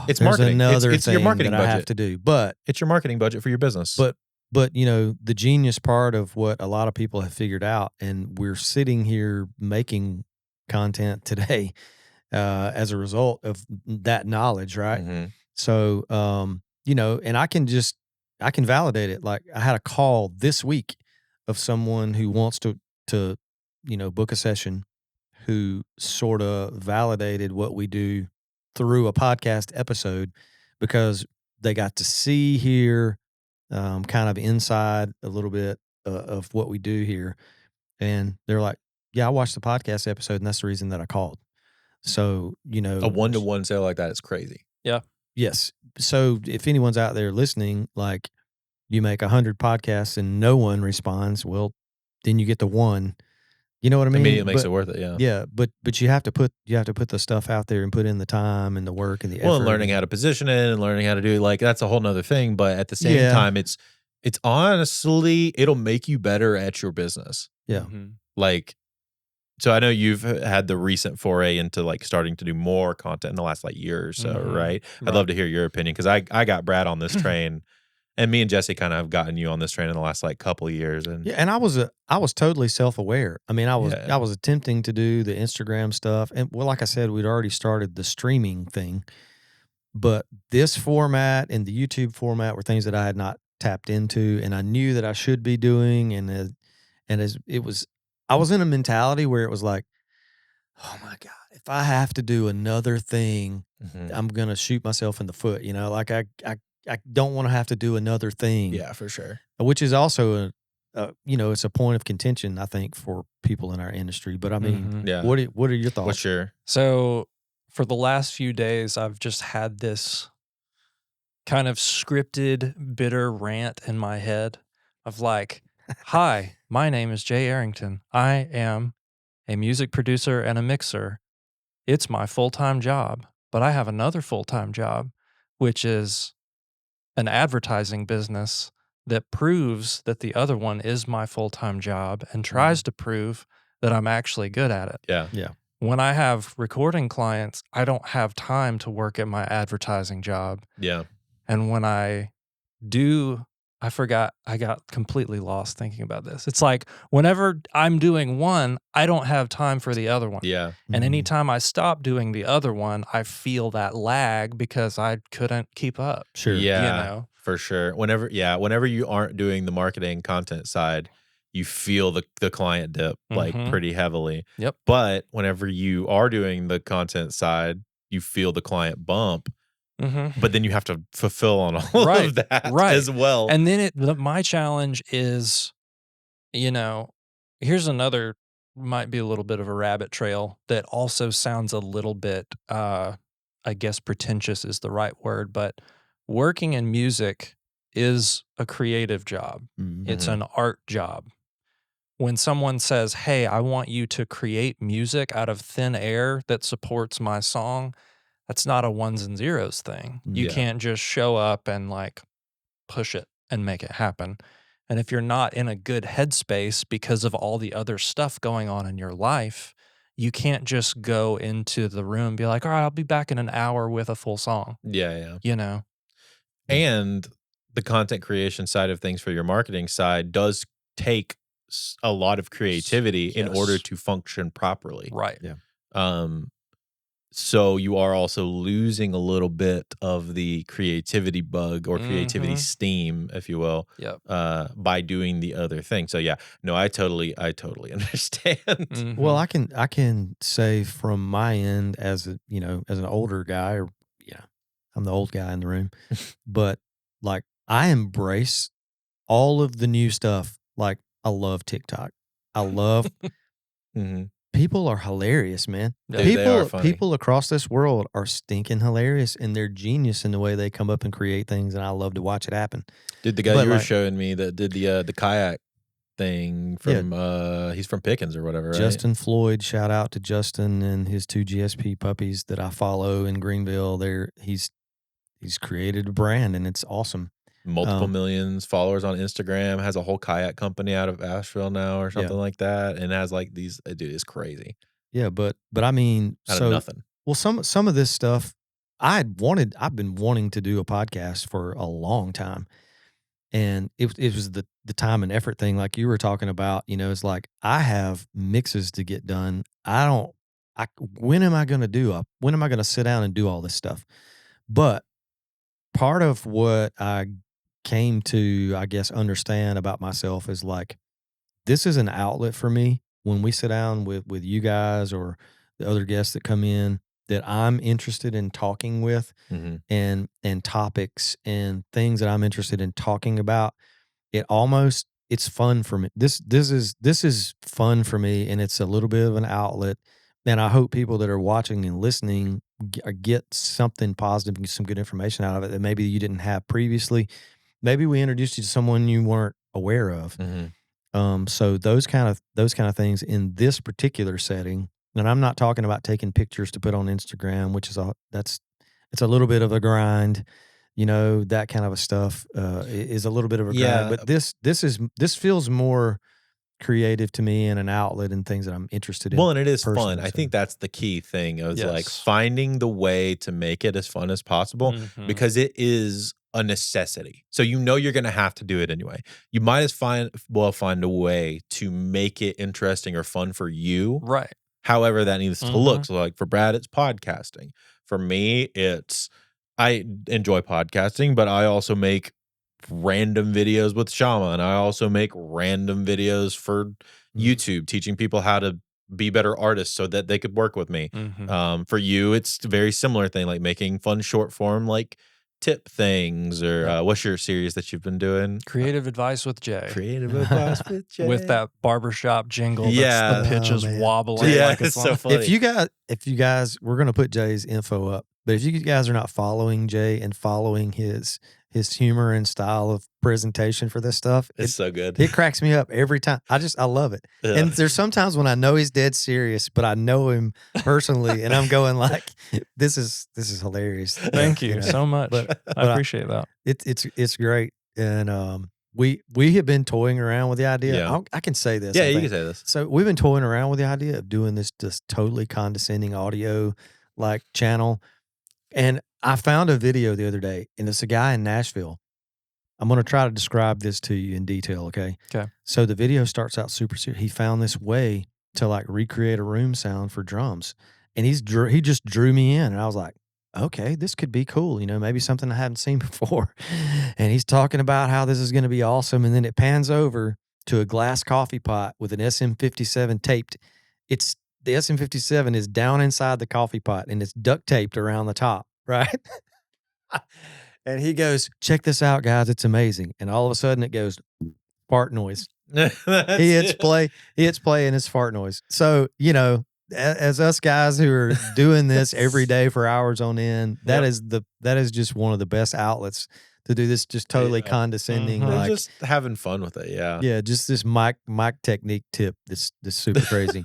it's marketing. It's your marketing that budget. I have to do. But it's your marketing budget for your business. But the genius part of what a lot of people have figured out, and we're sitting here making content today as a result of that knowledge, right? Mm-hmm. So, and I can validate it. Like I had a call this week of someone who wants to book a session, who sort of validated what we do through a podcast episode because they got to see here. Kind of inside a little bit of what we do here. And they're like, yeah, I watched the podcast episode and that's the reason that I called. So, a one-to-one sale like that is crazy. Yeah. Yes. So if anyone's out there listening, like you make 100 podcasts and no one responds, well, then you get the one. You know what I mean? Immediately makes it worth it, yeah. Yeah, but you have to put the stuff out there and put in the time and the work and the effort. Well, and learning how to position it and learning how to do like that's a whole nother thing. But at the same time, it's honestly it'll make you better at your business. Yeah. Mm-hmm. Like, so I know you've had the recent foray into like starting to do more content in the last like year or so, right? I'd love to hear your opinion because I got Brad on this train. And me and Jesse kind of have gotten you on this train in the last like couple of years, and and I was totally self-aware. I mean, I was attempting to do the Instagram stuff, and well, like I said, we'd already started the streaming thing, but this format and the YouTube format were things that I had not tapped into, and I knew that I should be doing, I was in a mentality where it was like, oh my God, if I have to do another thing, I'm gonna shoot myself in the foot. Like I don't want to have to do another thing. Yeah, for sure. Which is also it's a point of contention, I think, for people in our industry. But I mean, Yeah. what are your thoughts? What's your So for the last few days, I've just had this kind of scripted, bitter rant in my head of like, hi, my name is Jay Arrington. I am a music producer and a mixer. It's my full-time job, but I have another full-time job, which is an advertising business that proves that the other one is my full-time job and tries to prove that I'm actually good at it. Yeah. When I have recording clients, I don't have time to work at my advertising job. Yeah. And when I do, I got completely lost thinking about this. It's like whenever I'm doing one, I don't have time for the other one. Yeah. And anytime I stop doing the other one, I feel that lag because I couldn't keep up. Sure. Yeah. You know? For sure. Whenever you aren't doing the marketing content side, you feel the client dip like pretty heavily. Yep. But whenever you are doing the content side, you feel the client bump. But then you have to fulfill on all of that as well. And then my challenge is, here's another, might be a little bit of a rabbit trail that also sounds a little bit, I guess pretentious is the right word, but working in music is a creative job. It's an art job. When someone says, hey, I want you to create music out of thin air that supports my song, that's not a ones and zeros thing. You can't just show up and like push it and make it happen. And if you're not in a good headspace because of all the other stuff going on in your life, you can't just go into the room and be like, all right, I'll be back in an hour with a full song. Yeah. And the content creation side of things for your marketing side does take a lot of creativity in order to function properly. Right. Yeah. So you are also losing a little bit of the creativity bug or creativity steam, if you will, by doing the other thing. So yeah, no, I totally understand. Well, I can say from my end as as an older guy, I'm the old guy in the room, but like I embrace all of the new stuff. Like I love TikTok. I love people are hilarious, man. Dude, they are funny. People across this world are stinking hilarious, and they're genius in the way they come up and create things, and I love to watch it happen. Dude, the guy you were showing me that did the kayak thing from he's from Pickens or whatever, right? Justin Floyd, shout out to Justin and his 2 GSP puppies that I follow in Greenville. He's created a brand, and it's awesome. Multiple millions followers on Instagram, has a whole kayak company out of Asheville now or something like that, and has like these, dude, it's crazy. Yeah, but I mean, out of nothing. Well, some of this stuff I've been wanting to do a podcast for a long time, and it was the time and effort thing, like you were talking about. It's like I have mixes to get done. When am I going to sit down and do all this stuff? But part of what I came to, I guess, understand about myself is like, this is an outlet for me when we sit down with you guys or the other guests that come in that I'm interested in talking with and topics and things that I'm interested in talking about. It's fun for me. This is fun for me, and it's a little bit of an outlet. And I hope people that are watching and listening get something positive and some good information out of it that maybe you didn't have previously. Maybe we introduced you to someone you weren't aware of. So those kind of things in this particular setting, and I'm not talking about taking pictures to put on Instagram, which is it's a little bit of a grind, that kind of a stuff is a little bit of a grind. But this feels more creative to me and an outlet and things that I'm interested in. Well, and it is fun. I think that's the key thing is like finding the way to make it as fun as possible because it is a necessity. So you're going to have to do it anyway. You might as well find a way to make it interesting or fun for you. Right. However that needs to look. So like for Brad, it's podcasting. For me, I enjoy podcasting, but I also make random videos with Shama, and I also make random videos for YouTube teaching people how to be better artists so that they could work with me. For you, it's a very similar thing, like making fun short form, like tip things, or what's your series that you've been doing? Creative Advice with Jay. Creative Advice with Jay. With that barbershop jingle. Yeah. The pitch is wobbling. Yeah, like it's so on. funny. If you guys, we're gonna put Jay's info up, but if you guys are not following Jay and following his humor and style of presentation for this stuff, It's so good. it cracks me up every time. I love it. Yeah. And there's sometimes when I know he's dead serious, but I know him personally, and I'm going like, this is hilarious. Thank you so much. But I appreciate that. It's great, and we have been toying around with the idea. Yeah. I can say this. Yeah, I you think. can say this. So we've been toying around with the idea of doing this just totally condescending audio like channel. And I found a video the other day, and it's a guy in Nashville. I'm going to try to describe this to you in detail, okay? Okay. So the video starts out super serious. He found this way to like recreate a room sound for drums. And he just drew me in, and I was like, okay, this could be cool. You know, maybe something I haven't seen before. And he's talking about how this is going to be awesome. And then it pans over to a glass coffee pot with an SM57 taped. The SM57 is down inside the coffee pot, and it's duct taped around the top, right? And he goes, check this out, guys. It's amazing. And all of a sudden it goes fart noise. He hits play, and it's fart noise. So, you know, as us guys who are doing this every day for hours on end, that is just one of the best outlets to do this, just totally condescending. Mm-hmm. Like, just having fun with it. Yeah. Yeah. Just this mic technique tip. This super crazy.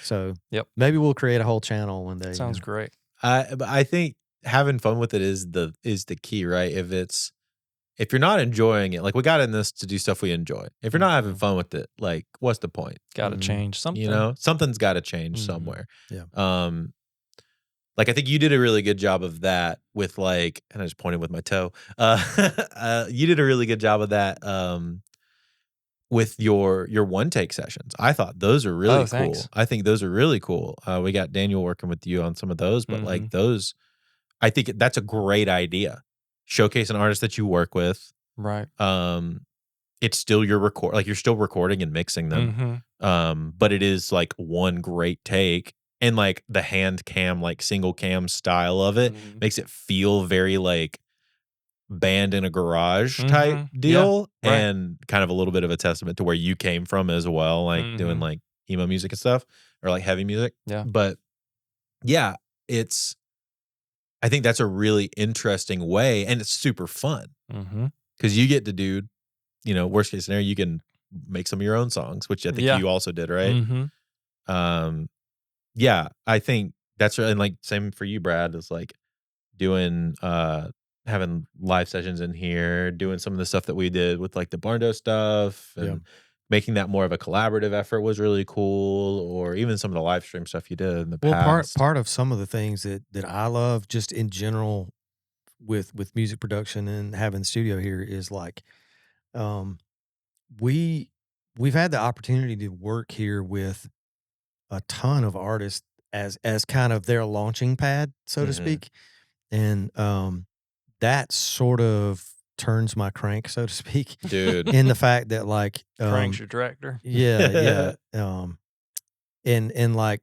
So maybe we'll create a whole channel one day. Sounds great. But I think having fun with it is the key, right? If you're not enjoying it, like we got in this to do stuff we enjoy. If you're not having fun with it, like what's the point? Got to change something. You know, something's got to change somewhere. Yeah. Like I think you did a really good job of that with like, and I just pointed with my toe. You did a really good job of that with your one take sessions. I thought those are really cool. Thanks. I think those are really cool. We got Daniel working with you on some of those, but like those, I think that's a great idea. Showcase an artist that you work with. Right. It's still your record, like you're still recording and mixing them. But it is like one great take, and like the hand cam, like single cam style of it makes it feel very like band in a garage type deal, and kind of a little bit of a testament to where you came from as well, like doing like emo music and stuff, or like heavy music. Yeah. But yeah, I think that's a really interesting way, and it's super fun because you get to do, you know, worst case scenario, you can make some of your own songs, which I think you also did, right? Yeah, I think that's right. And like same for you, Brad, is like doing having live sessions in here, doing some of the stuff that we did with like the Barndo stuff, and making that more of a collaborative effort was really cool, or even some of the live stream stuff you did in the past. Part of some of the things that I love just in general with music production and having the studio here is like we've had the opportunity to work here with a ton of artists as kind of their launching pad, so to speak. And that sort of turns my crank, so to speak, dude. In the fact that like cranks your director, and like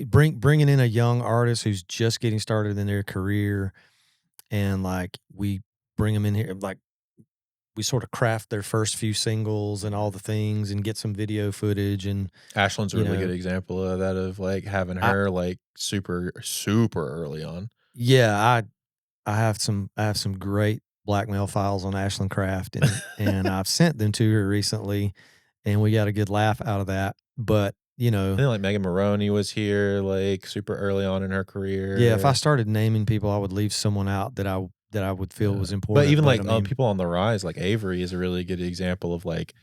bringing in a young artist who's just getting started in their career, and like we bring them in here, like we sort of craft their first few singles and all the things, and get some video footage. And Ashland's a really good example of that, of like having her like super early on. Yeah, I have some great blackmail files on Ashland Craft, and I've sent them to her recently, and we got a good laugh out of that. But you know, I think like Megan Maroney was here like super early on in her career. Yeah, if I started naming people, I would leave someone out that I would feel was important. But even like I mean, people on the rise, like Avery is a really good example of like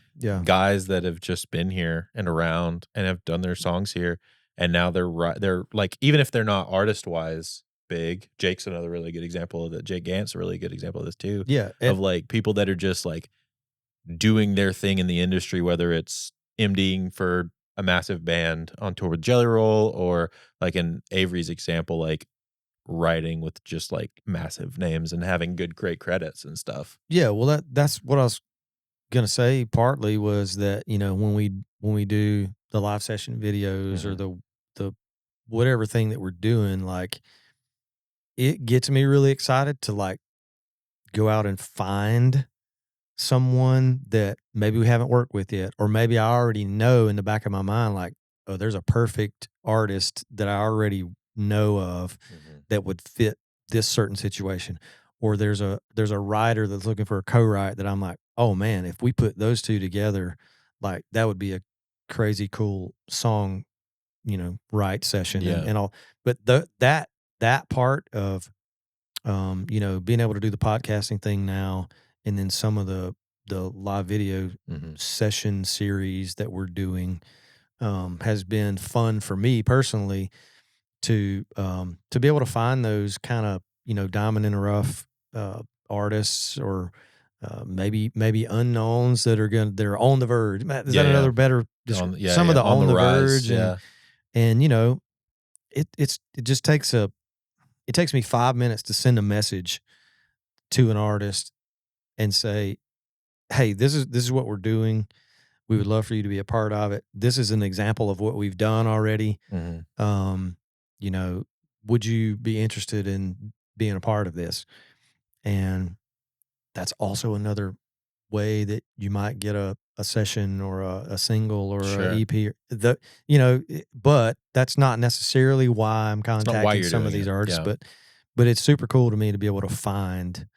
guys that have just been here and around and have done their songs here, and now they're like, even if they're not artist wise big. Jake's another really good example of that. Jake Gant's a really good example of this too. Yeah. Of like people that are just like doing their thing in the industry, whether it's MDing for a massive band on tour with Jelly Roll, or like in Avery's example, like writing with just like massive names and having great credits and stuff. Yeah. Well, that's what I was going to say. Partly was that, you know, when we do the live session videos or the whatever thing that we're doing, like, it gets me really excited to like go out and find someone that maybe we haven't worked with yet, or maybe I already know in the back of my mind, like, oh, there's a perfect artist that I already know of that would fit this certain situation. Or there's a writer that's looking for a co-write that I'm like, oh man, if we put those two together, like that would be a crazy cool song, write session and all. But that part of being able to do the podcasting thing now, and then some of the live video session series that we're doing has been fun for me personally to be able to find those kind of diamond in the rough artists, or maybe unknowns that are on the verge. Is that another better? Some of the on the rise, verge, and it just takes it takes me 5 minutes to send a message to an artist and say, hey, this is what we're doing. We would love for you to be a part of it. This is an example of what we've done already. Would you be interested in being a part of this? And that's also another way that you might get a session or a single or an EP. But that's not necessarily why I'm contacting some of these artists. But it's super cool to me to be able to find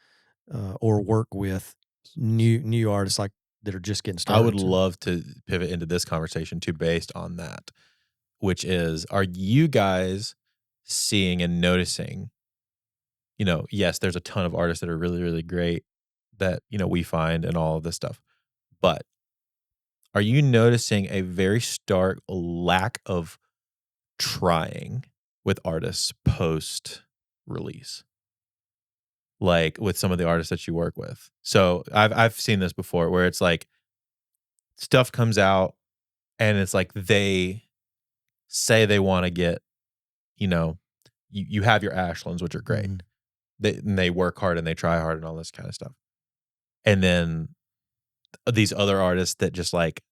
or work with new artists like that are just getting started. I would love to pivot into this conversation too, based on that, which is, are you guys seeing and noticing, yes, there's a ton of artists that are really, really great that, we find and all of this stuff, but are you noticing a very stark lack of trying with artists post release? Like with some of the artists that you work with. So I've seen this before where it's like stuff comes out and it's like they say they want to get, you have your Ashlands, which are great. They work hard and they try hard and all this kind of stuff. And then these other artists that just like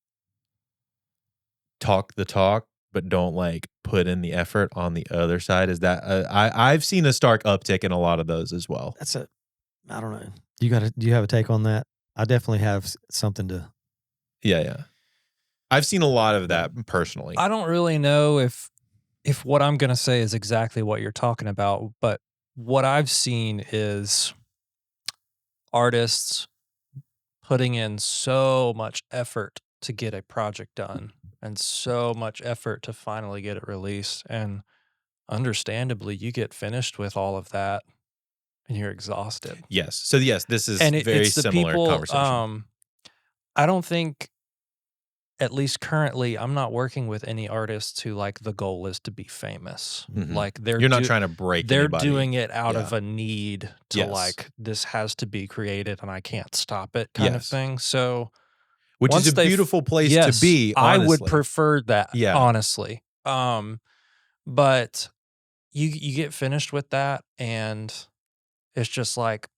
talk the talk, but don't like put in the effort on the other side. Is that I've seen a stark uptick in a lot of those as well. I don't know. Do you have a take on that? I definitely have something to. Yeah. I've seen a lot of that personally. I don't really know if what I'm going to say is exactly what you're talking about, but what I've seen is artists putting in so much effort to get a project done and so much effort to finally get it released. And understandably, you get finished with all of that and you're exhausted. Yes. So yes, this is very similar conversation. I don't think, at least currently, I'm not working with any artists who like the goal is to be famous. Like you're not trying to break They're anybody. doing it out of a need to like, this has to be created and I can't stop it kind of thing. So, which is a beautiful place to be. Honestly. I would prefer that. Honestly. But you get finished with that and it's just like,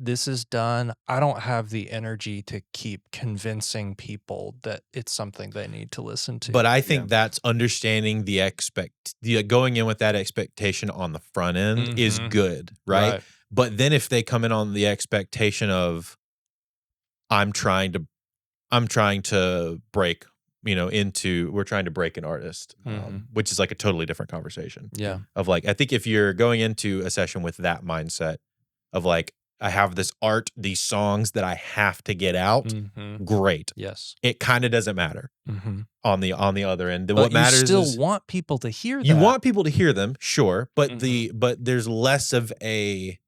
this is done. I don't have the energy to keep convincing people that it's something they need to listen to. But I think that's understanding the going in with that expectation on the front end is good, right? But then if they come in on the expectation of I'm trying to break, we're trying to break an artist, which is like a totally different conversation. Yeah. Of like, I think if you're going into a session with that mindset of like, I have this art, these songs that I have to get out. Great. Yes. It kind of doesn't matter on the other end. But what matters you is still want people to hear that. You want people to hear them, sure, but but there's less of a.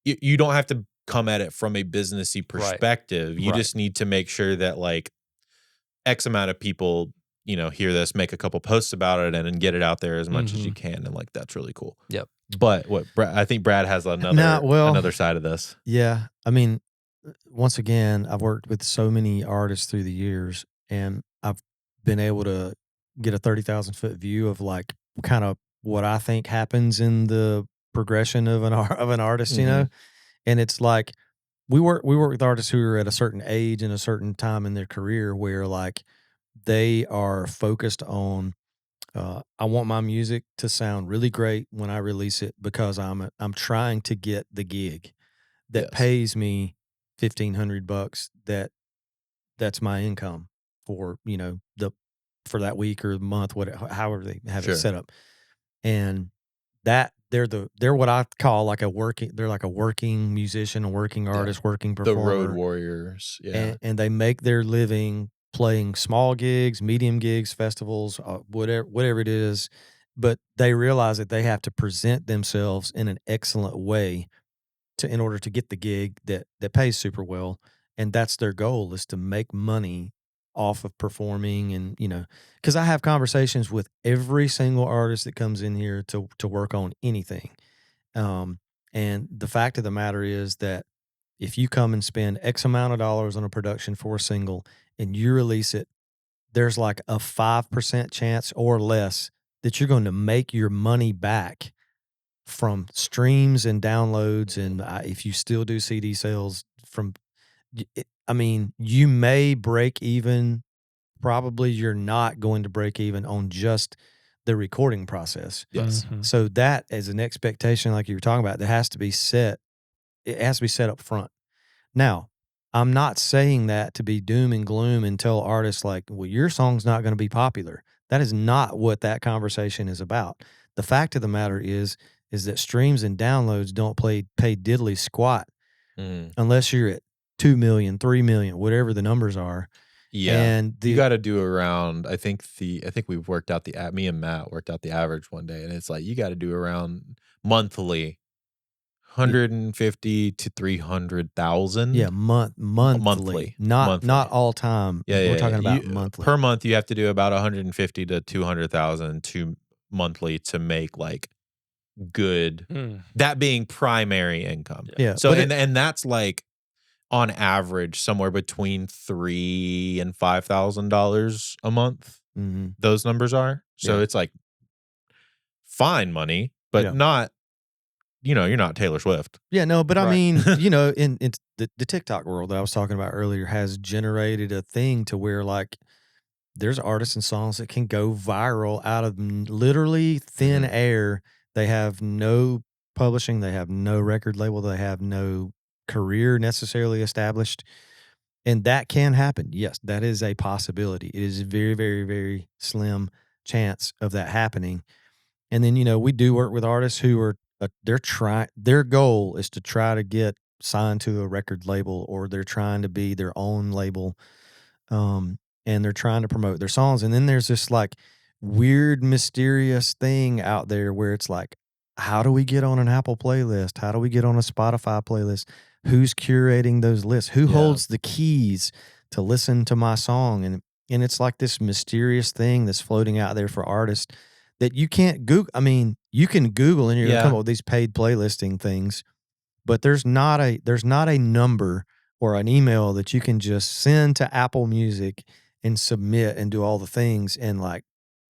You don't have to come at it from a businessy perspective. You just need to make sure that like X amount of people, hear this, make a couple posts about it, and then get it out there as much as you can, and like that's really cool. Yep. But I think Brad has another side of this. Yeah, I mean, once again, I've worked with so many artists through the years, and I've been able to get a 30,000-foot view of like kind of what I think happens in the progression of an artist, and it's like we work with artists who are at a certain age and a certain time in their career where like they are focused on. I want my music to sound really great when I release it because I'm trying to get the gig that Yes. pays me $1,500 that's my income for, for that week or month, however they have it Sure. set up. And that they're what I call like they're like a working musician, a working artist, working The performer. road warriors. Yeah. And they make their living playing small gigs, medium gigs, festivals, whatever it is. But they realize that they have to present themselves in an excellent way in order to get the gig that pays super well. And that's their goal, is to make money off of performing. And, because I have conversations with every single artist that comes in here to work on anything. And the fact of the matter is that if you come and spend X amount of dollars on a production for a single and you release it, there's like a 5% chance or less that you're going to make your money back from streams and downloads. And if you still do CD sales you may break even. Probably you're not going to break even on just the recording process. Yes. Mhm. So that as an expectation, like you were talking about, that has to be set. It has to be set up front. Now, I'm not saying that to be doom and gloom and tell artists like, well, your song's not going to be popular. That is not what that conversation is about. The fact of the matter is that streams and downloads don't pay diddly squat unless you're at 2 million, 3 million, whatever the numbers are. Yeah. And you got to do around, I think we've worked out me and Matt worked out the average one day, and it's like you got to do around monthly 150 to 300,000. Yeah, monthly. Not all time. Yeah, We're talking about monthly. Per month you have to do about 150 to 200,000 monthly to make like good, that being primary income. Yeah. So and that's like on average somewhere between $3,000 and $5,000 a month. Mm-hmm. Those numbers are. So it's like fine money, but not, you're not Taylor Swift. Yeah, no, but I mean, in the TikTok world that I was talking about earlier has generated a thing to where like there's artists and songs that can go viral out of literally thin air. They have no publishing, they have no record label, they have no career necessarily established. And that can happen. Yes, that is a possibility. It is a very, very, very slim chance of that happening. And then, we do work with artists who are, their goal is to try to get signed to a record label, or they're trying to be their own label. And they're trying to promote their songs. And then there's this like weird, mysterious thing out there where it's like, how do we get on an Apple playlist? How do we get on a Spotify playlist? Who's curating those lists? Who holds the keys to listen to my song? And it's like this mysterious thing that's floating out there for artists that you can't Google. I mean, you can Google and you're going to come up with these paid playlisting things, but there's not a number or an email that you can just send to Apple Music and submit and do all the things and like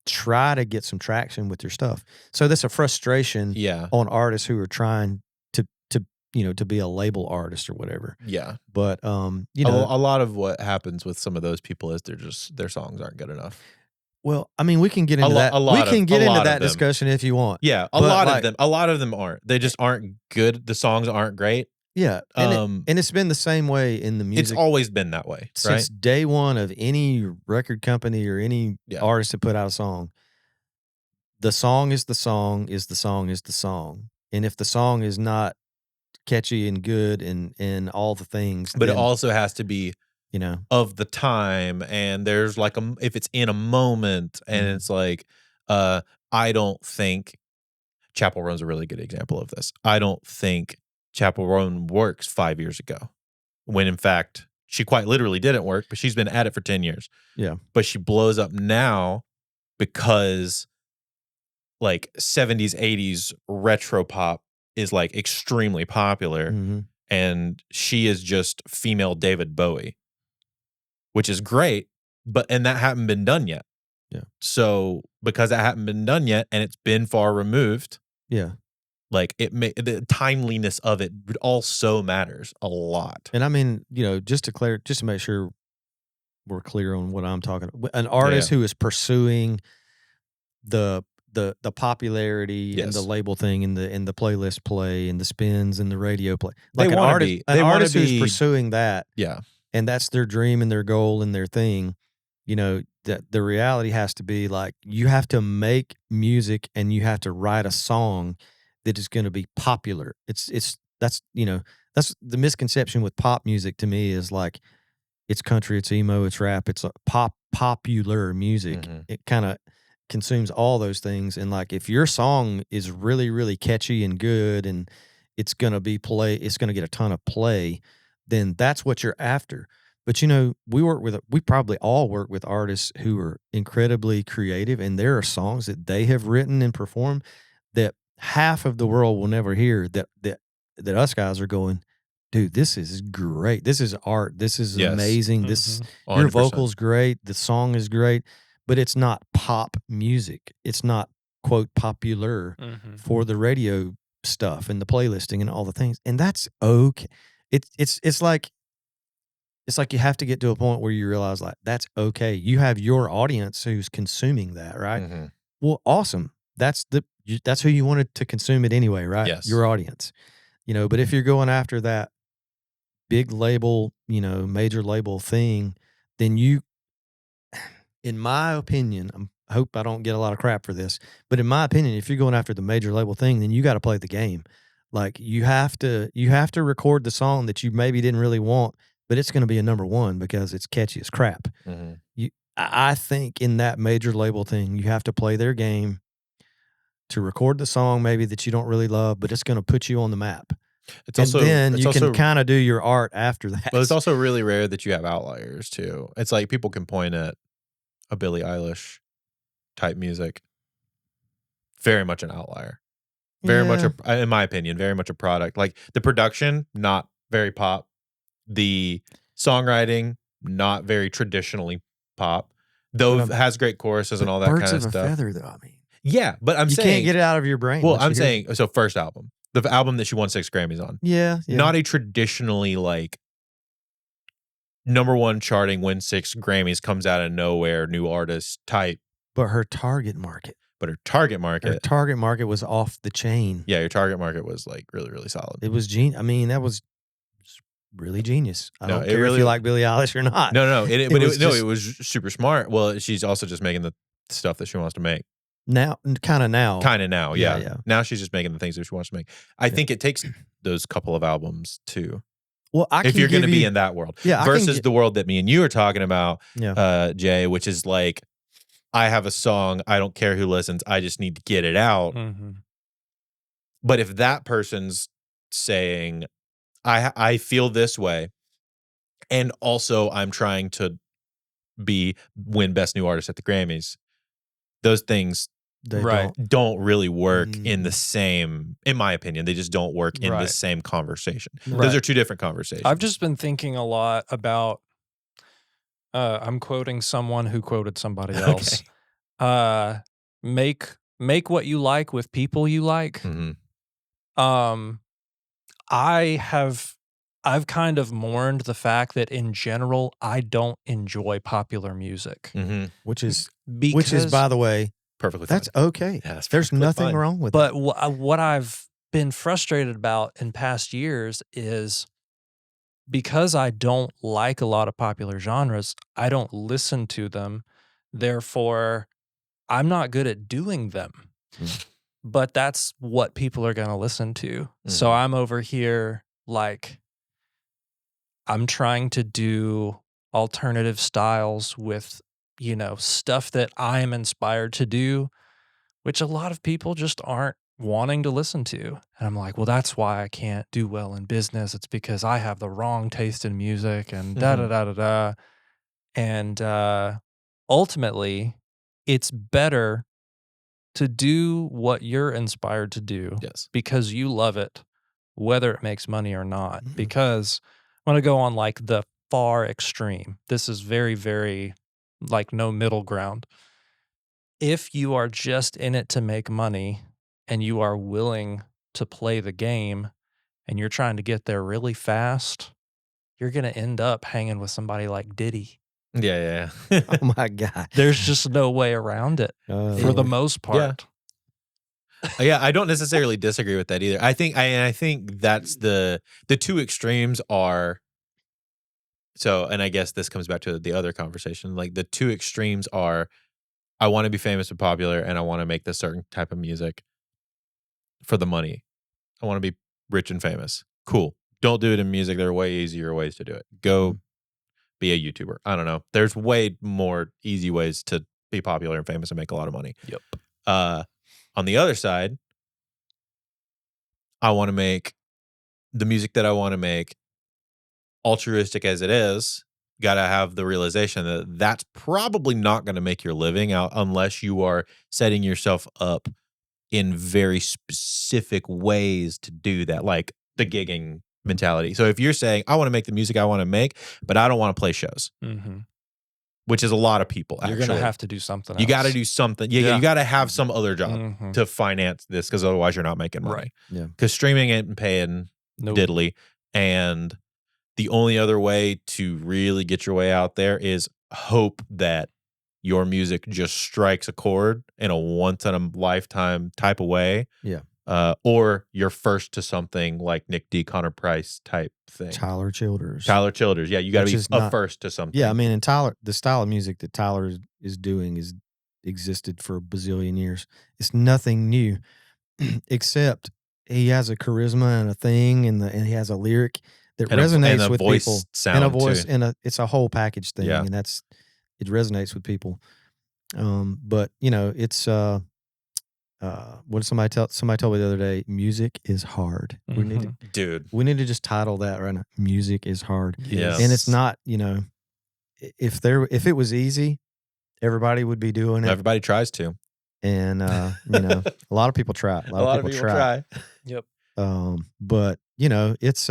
try to get some traction with your stuff. So that's a frustration on artists who are trying to be a label artist or whatever. Yeah. But a lot of what happens with some of those people is their songs aren't good enough. Well, I mean, we can get into that. We can get into that discussion if you want. Yeah, a lot of them aren't. They just aren't good. The songs aren't great. Yeah, and it's been the same way in the music. It's always been that way, since day one of any record company or any artist to put out a song. The song is the song is the song is the song, and if the song is not catchy and good and all the things, but it also has to be of the time, and there's like if it's in a moment, and it's like I don't think Chapel Roan's a really good example of this. I don't think Chapel Roan works 5 years ago, when in fact she quite literally didn't work, but she's been at it for 10 years. Yeah. But she blows up now because like 70s, 80s retro pop is like extremely popular, and she is just female David Bowie, which is great, and that hadn't been done yet. Yeah. So because that hadn't been done yet, and it's been far removed. Yeah. Like the timeliness of it also matters a lot. And I mean, just to make sure we're clear on what I'm talking about, an artist who is pursuing the the popularity and the Yes. label thing and the playlist play and the spins and the radio play. They Like an wanna artist, be- an they wanna artist who's be- pursuing that, Yeah. and that's their dream and their goal and their thing. You know, that the reality has to be like you have to make music and you have to write a song that is going to be popular. That's that's the misconception with pop music to me is like it's country, it's emo, it's rap, it's popular music. Mhm. It kind of consumes all those things, and like if your song is really really catchy and good and it's going to get a ton of play, then that's what you're after. But we probably all work with artists who are incredibly creative, and there are songs that they have written and performed that half of the world will never hear. That us guys are going, dude, this is great. This is art. This is Yes. amazing. This 100%. your vocal's great. The song is great, but it's not pop music. It's not quote popular for the radio stuff and the playlisting and all the things. And that's okay. It's like you have to get to a point where you realize like that's okay. You have your audience who's consuming that, right? Mhm. Well, awesome. That's who you wanted to consume it anyway, right? Yes. Your audience. But if you're going after that big label, major label thing, then you, in my opinion, I hope I don't get a lot of crap for this, but in my opinion, if you're going after the major label thing, then you got to play the game. Like you have to record the song that you maybe didn't really want, but it's going to be a number one because it's catchy as crap. Mhm. I think in that major label thing, you have to play their game to record the song maybe that you don't really love, but it's going to put you on the map. Then you can kind of do your art after that. But it's also really rare that you have outliers too. It's like people can point at a Billie Eilish type music. Very much an outlier. Very much, in my opinion, very much a product. Like the production, not very pop. The songwriting, not very traditionally pop. Though it has great choruses and all that kind of Birds of stuff. a feather, though. I mean, yeah, but I'm you saying can't get it out of your brain. Well, I'm saying so. First album, the album that she won 6 Grammys on. Yeah. Not a traditionally like number one charting, win 6 Grammys, comes out of nowhere, new artist type. But her target market. Her target market was off the chain. Yeah, your target market was like really, really solid. It was I mean, that was really genius. I don't care really, if you like Billie Eilish or not. No. It was super smart. Well, she's also just making the stuff that she wants to make. Kind of now. Yeah. Now she's just making the things that she wants to make. I think it takes those couple of albums too. Well, if you're going to be in that world, versus the world that me and you are talking about, Jay, which is like, I have a song, I don't care who listens, I just need to get it out. Mm-hmm. But if that person's saying, I feel this way, and also I'm trying to win Best New Artist at the Grammys, those things don't really work in the same, in my opinion, they just don't work in the same conversation. Those are two different conversations. I've just been thinking a lot about, I'm quoting someone who quoted somebody else. Make what you like with people you like. Mm-hmm. I've kind of mourned the fact that in general I don't enjoy popular music, which is by the way perfectly that's fine. Okay. Yeah, there's nothing wrong with but it. What I've been frustrated about in past years is because I don't like a lot of popular genres, I don't listen to them. Therefore, I'm not good at doing them. But that's what people are going to listen to. So I'm over here like I'm trying to do alternative styles with, stuff that I'm inspired to do, which a lot of people just aren't wanting to listen to. And I'm like, well, that's why I can't do well in business. It's because I have the wrong taste in music and da-da-da-da-da. And ultimately, it's better to do what you're inspired to do because you love it, whether it makes money or not. Because I'm going to go on like the far extreme. This is very, very like no middle ground. If you are just in it to make money and you are willing to play the game and you're trying to get there really fast, you're going to end up hanging with somebody like Diddy. Yeah. Oh my God. There's just no way around it for the most part. Yeah, I don't necessarily disagree with that either. I think that's the two extremes are. So, and I guess this comes back to the other conversation. Like the two extremes are, I want to be famous and popular, and I want to make this certain type of music for the money. I want to be rich and famous. Cool. Don't do it in music. There are way easier ways to do it. Go be a YouTuber. I don't know. There's way more easy ways to be popular and famous and make a lot of money. Yep. On the other side, I want to make the music that I want to make, altruistic as it is. Got to have the realization that that's probably not going to make your living out unless you are setting yourself up in very specific ways to do that, like the gigging mentality. So if you're saying, I want to make the music I want to make, but I don't want to play shows, which is a lot of people, you're going to have to do something else. You got to do something. You got to have some other job to finance this, because otherwise you're not making money. Right. Yeah. Because streaming ain't paying diddly. And the only other way to really get your way out there is hope that your music just strikes a chord in a once-in-a-lifetime type of way. Yeah. Or you're first to something like Nick D, Connor Price type thing. Tyler Childers. Yeah, you got to be first to something. Yeah, I mean, and Tyler, the style of music that Tyler is doing is existed for a bazillion years. It's nothing new, except he has a charisma and a thing, and he has a lyric that resonates with people, and a voice, and it's a whole package thing, and it resonates with people. But it's what did somebody told me the other day? Music is hard. We need to just title that right now. Music is hard. Yes. And it's not, if it was easy, everybody would be doing it. Everybody tries to. And a lot of people try. A lot of people try. Yep. But it's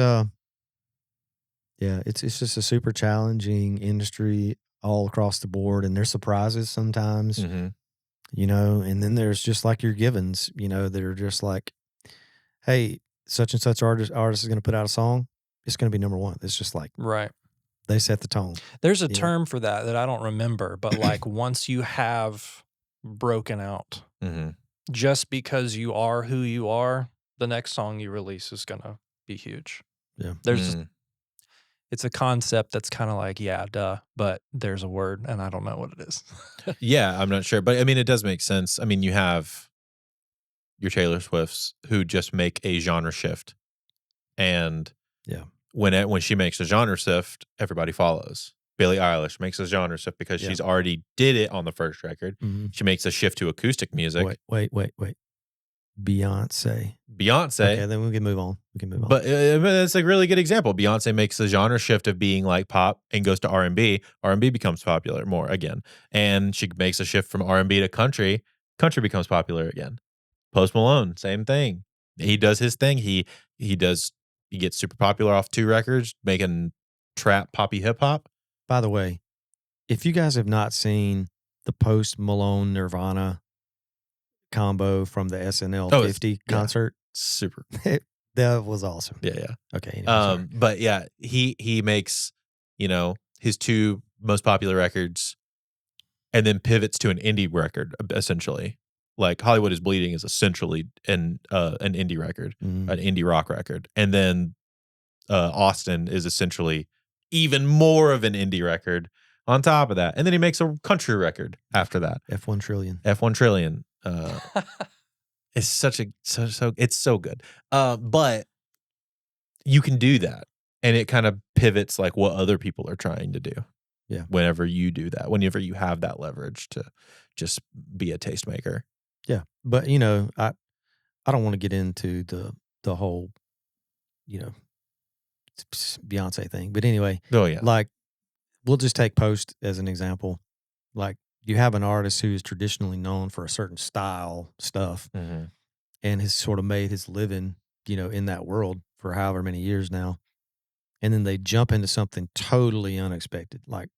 it's just a super challenging industry all across the board, and there's surprises sometimes. And then there's just like your givens, that are just like, hey, such and such artist is going to put out a song. It's going to be number one. It's just like, right. They set the tone. There's a term for that I don't remember, but like once you have broken out, just because you are who you are, the next song you release is going to be huge. Yeah. There's it's a concept that's kind of like, yeah, duh, but there's a word and I don't know what it is. Yeah, I'm not sure. But I mean, it does make sense. I mean, you have your Taylor Swifts who just make a genre shift. And when she makes a genre shift, everybody follows. Billie Eilish makes a genre shift because she's already did it on the first record. She makes a shift to acoustic music. Wait. Beyonce. Okay, then we can move on. But it's a really good example. Beyonce makes the genre shift of being like pop and goes to R&B. R&B becomes popular more again. And she makes a shift from R&B to country. Country becomes popular again. Post Malone, same thing. He does his thing. He gets super popular off 2 records, making trap poppy hip hop. By the way, if you guys have not seen the Post Malone Nirvana combo from the SNL 50 concert, super. That was awesome. Yeah. Okay. But yeah, he makes, his 2 most popular records and then pivots to an indie record, essentially. Like Hollywood is Bleeding is essentially an indie record, an indie rock record. And then Austin is essentially even more of an indie record on top of that. And then he makes a country record after that. F1 Trillion. It's it's so good. But you can do that, and it kind of pivots like what other people are trying to do. Yeah. Whenever you do that, whenever you have that leverage to just be a tastemaker. Yeah. But I don't want to get into the whole, Beyonce thing. But anyway. Oh yeah. Like, we'll just take Post as an example. Like, you have an artist who is traditionally known for a certain style stuff and has sort of made his living, in that world for however many years now. And then they jump into something totally unexpected. Like,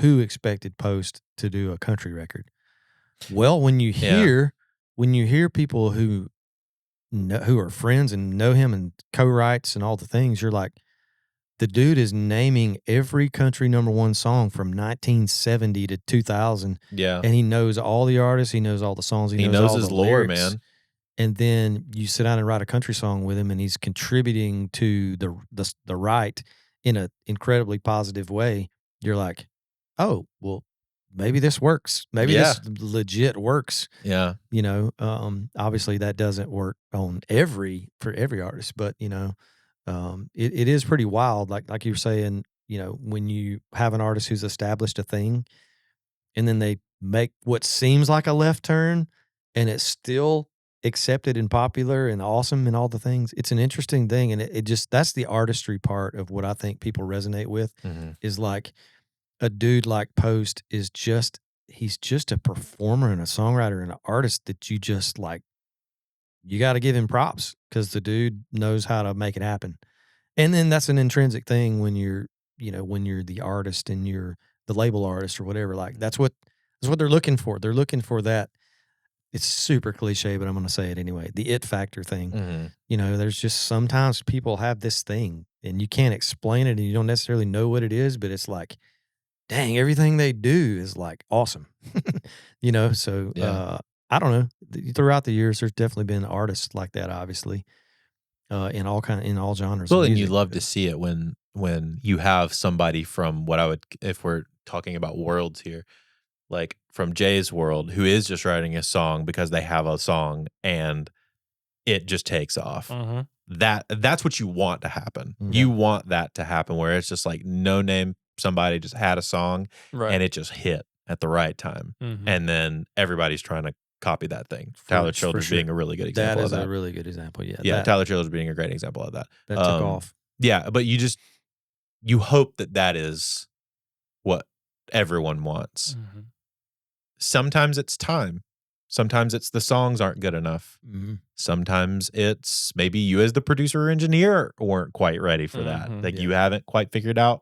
who expected Post to do a country record? Well, when you hear people who are friends and know him and co-writes and all the things, you're like, the dude is naming every country #1 song from 1970 to 2000. Yeah. And he knows all the artists. He knows all the songs. He knows all his the lore, lyrics. man. and then you sit down and write a country song with him, and he's contributing to the right in an incredibly positive way, you're like, oh, well, maybe this works. Maybe this legit works. Yeah. You know, obviously that doesn't work for every artist, but you know, it is pretty wild. Like you were saying, you know, when you have an artist who's established a thing and then they make what seems like a left turn and it's still accepted and popular and awesome and all the things. It's an interesting thing. And it just, that's the artistry part of what I think people resonate with is like a dude like Post is just, he's just a performer and a songwriter and an artist that you just like, you got to give him props because the dude knows how to make it happen. And then that's an intrinsic thing when you're, you know, when you're the artist and you're the label artist or whatever, like that's what they're looking for. They're looking for that. It's super cliche, but I'm going to say it anyway. The it factor thing. You know, there's just sometimes people have this thing and you can't explain it and you don't necessarily know what it is, but it's like, dang, everything they do is like awesome. You know, so I don't know. Throughout the years, there's definitely been artists like that, obviously, in all genres. Well, and you love to see it when you have somebody from what I would, if we're talking about worlds here, like from Jay's world, who is just writing a song because they have a song and it just takes off. That's what you want to happen. You want that to happen where it's just like no name, somebody just had a song and it just hit at the right time. And then everybody's trying to copy that thing. Tyler Childers being a really good example of that. That is a really good example, Yeah, Tyler Childers being a great example of that. That took off. Yeah, but you hope that is what everyone wants. Sometimes it's time. Sometimes it's the songs aren't good enough. Sometimes it's maybe you as the producer or engineer weren't quite ready for that. Like you haven't quite figured out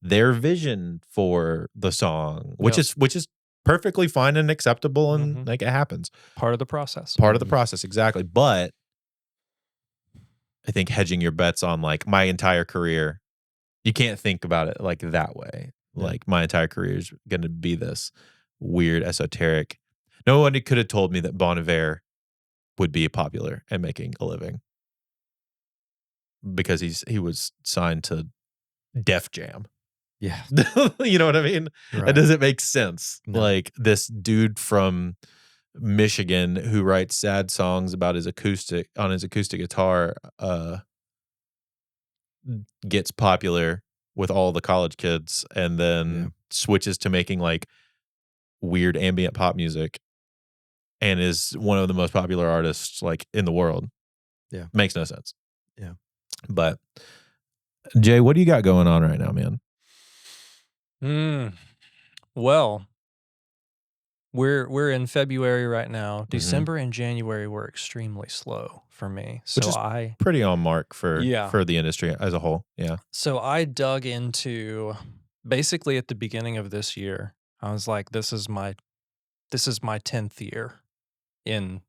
their vision for the song, which is perfectly fine and acceptable, and like it happens. Part of the process. Part of the process, exactly. But I think hedging your bets on like my entire career, you can't think about it like that way. Like my entire career is going to be this weird, esoteric. No one could have told me that Bon Iver would be popular and making a living because he was signed to Def Jam. Yeah. You know what I mean? Right. That doesn't make sense. No. Like this dude from Michigan who writes sad songs about his acoustic guitar gets popular with all the college kids and then switches to making like weird ambient pop music and is one of the most popular artists like in the world. Yeah. Makes no sense. Yeah. But Jay, what do you got going on right now, man? Well, we're in February right now. December and January were extremely slow for me. So Which is pretty on mark for the industry as a whole. Yeah. So I dug into basically at the beginning of this year. I was like, this is my 10th year in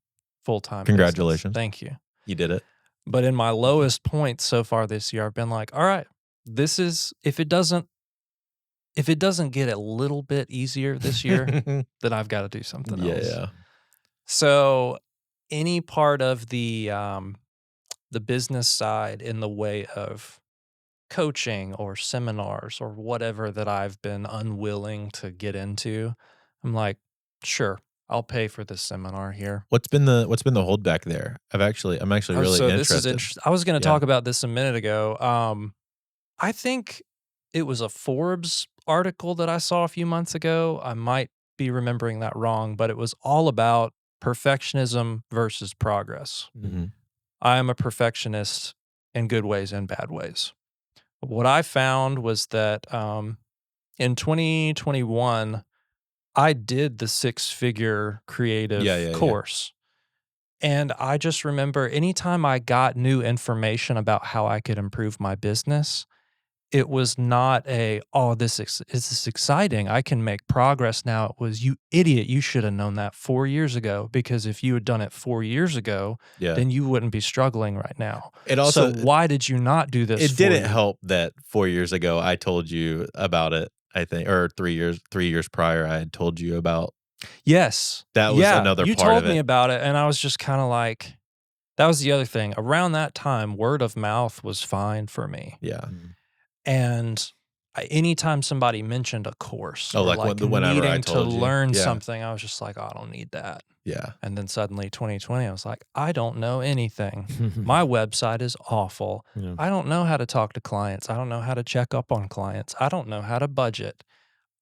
full-time Congratulations. business. Thank you. You did it. But in my lowest point so far this year, I've been like, all right, this is if it doesn't get a little bit easier this year, then I've got to do something else. Yeah. So any part of the business side in the way of coaching or seminars or whatever that I've been unwilling to get into, I'm like, sure, I'll pay for this seminar here. What's been the holdback there? I'm actually really interested. This is interesting. I was going to talk about this a minute ago. I think it was a Forbes article that I saw a few months ago. I might be remembering that wrong, but it was all about perfectionism versus progress. I am a perfectionist in good ways and bad ways. What I found was that in 2021, I did the 6-figure creative course. And I just remember anytime I got new information about how I could improve my business, it was not this is exciting. I can make progress now. It was, you idiot, you should have known that 4 years ago, because if you had done it 4 years ago, then you wouldn't be struggling right now. So why did you not do this? It didn't help that 4 years ago I told you about it, I think, or 3 years prior I had told you about Yes. That was another you part told of me it. about it, and I was just kind of like, that was the other thing. Around that time, word of mouth was fine for me. Yeah. And anytime somebody mentioned a course or like whenever I needing to told you. learn Yeah. something, I was just like, oh, I don't need that. Yeah. And then suddenly 2020, I was like, I don't know anything. My website is awful. Yeah. I don't know how to talk to clients. I don't know how to check up on clients. I don't know how to budget.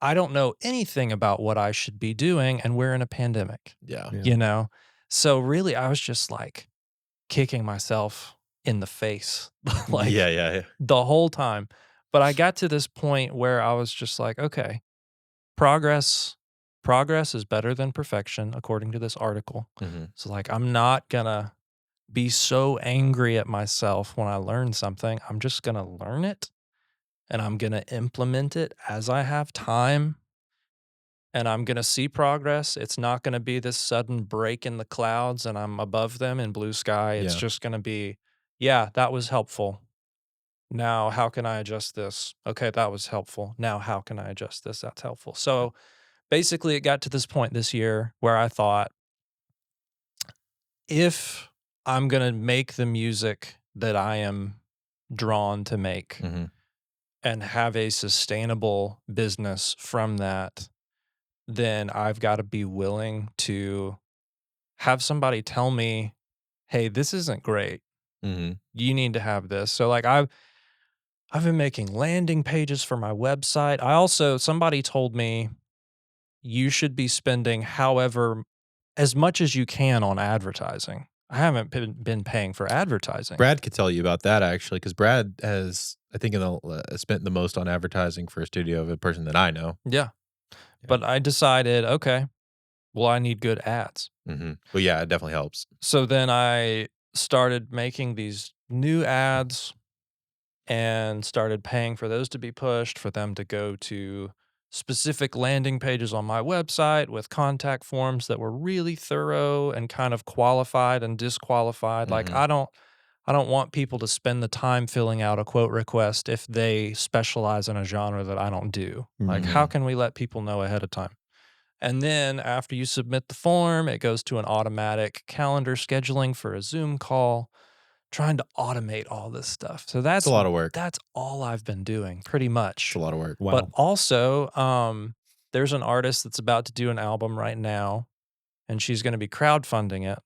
I don't know anything about what I should be doing, and we're in a pandemic, Yeah. you know? So really, I was just like kicking myself in the face like Yeah. the whole time. But I got to this point where I was just like, okay, progress is better than perfection, according to this article. Mm-hmm. So like, I'm not gonna be so angry at myself when I learn something. I'm just gonna learn it, and I'm gonna implement it as I have time, and I'm gonna see progress. It's not gonna be this sudden break in the clouds and I'm above them in blue sky. It's Yeah. just gonna be, yeah, that was helpful. Now, how can I adjust this? Okay, that was helpful. Now, how can I adjust this? That's helpful. So basically, it got to this point this year where I thought, if I'm going to make the music that I am drawn to make Mm-hmm. and have a sustainable business from that, then I've got to be willing to have somebody tell me, hey, this isn't great. Mm-hmm. You need to have this. So like I've been making landing pages for my website. Somebody told me you should be spending as much as you can on advertising. I haven't been paying for advertising. Brad could tell you about that actually, because Brad has, I think, spent the most on advertising for a studio of a person that I know. Yeah. But I decided, okay, well, I need good ads. Mm-hmm. Well, yeah, it definitely helps. So then I started making these new ads and started paying for those to be pushed, for them to go to specific landing pages on my website with contact forms that were really thorough and kind of qualified and disqualified. Like Mhm. I don't want people to spend the time filling out a quote request if they specialize in a genre that I don't do. Like, how can we let people know ahead of time? And then after you submit the form, it goes to an automatic calendar scheduling for a Zoom call, trying to automate all this stuff. So that's It's a lot of work. That's all I've been doing, pretty much. It's a lot of work. Wow. But also, there's an artist that's about to do an album right now, and she's going to be crowdfunding it.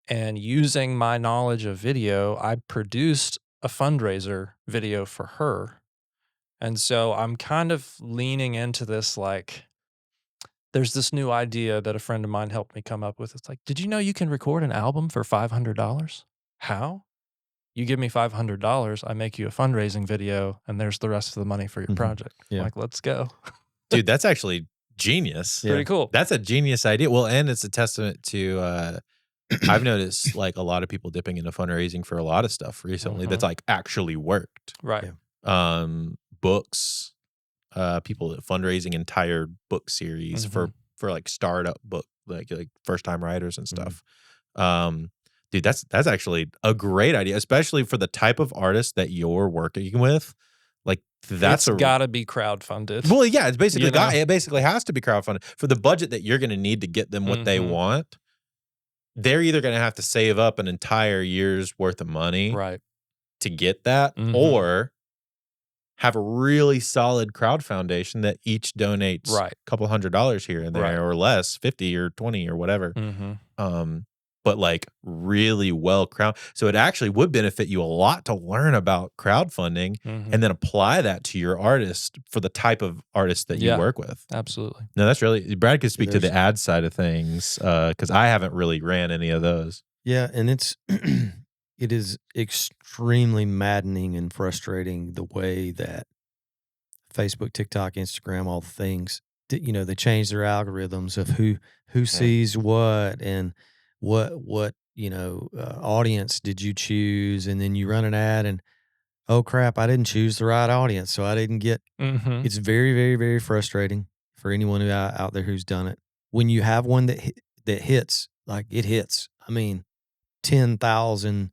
And using my knowledge of video, I produced a fundraiser video for her. And so I'm kind of leaning into this, like, there's this new idea that a friend of mine helped me come up with. It's like, did you know you can record an album for $500? How? You give me $500, I make you a fundraising video, and there's the rest of the money for your project. Yeah. Like, let's go. Dude, that's actually genius. Yeah. Pretty cool. That's a genius idea. Well, and it's a testament to I've noticed like a lot of people dipping into fundraising for a lot of stuff recently that's like actually worked. Right. Yeah. Books, people fundraising entire book series for like startup book, like first time writers and stuff. Dude, that's actually a great idea, especially for the type of artist that you're working with. Like that's got to be crowdfunded. Well, yeah, it's basically You know? it basically has to be crowdfunded for the budget that you're going to need to get them what they want. They're either going to have to save up an entire year's worth of money Right. to get that, or have a really solid crowd foundation that each donates a couple $100 here and there, or less, 50 or 20 or whatever. But like really well crowd. So it actually would benefit you a lot to learn about crowdfunding and then apply that to your artist for the type of artist that you work with. Absolutely. No, that's really, Brad could speak to the ad side of things because I haven't really ran any of those. Yeah, and it is extremely maddening and frustrating the way that Facebook, TikTok, Instagram, all the things, they change their algorithms of who sees what and what audience did you choose, and then you run an ad and oh crap, I didn't choose the right audience, so I didn't get. It's very, very, very frustrating for anyone out there who's done it. When you have one that hits, like it hits, I mean, 10,000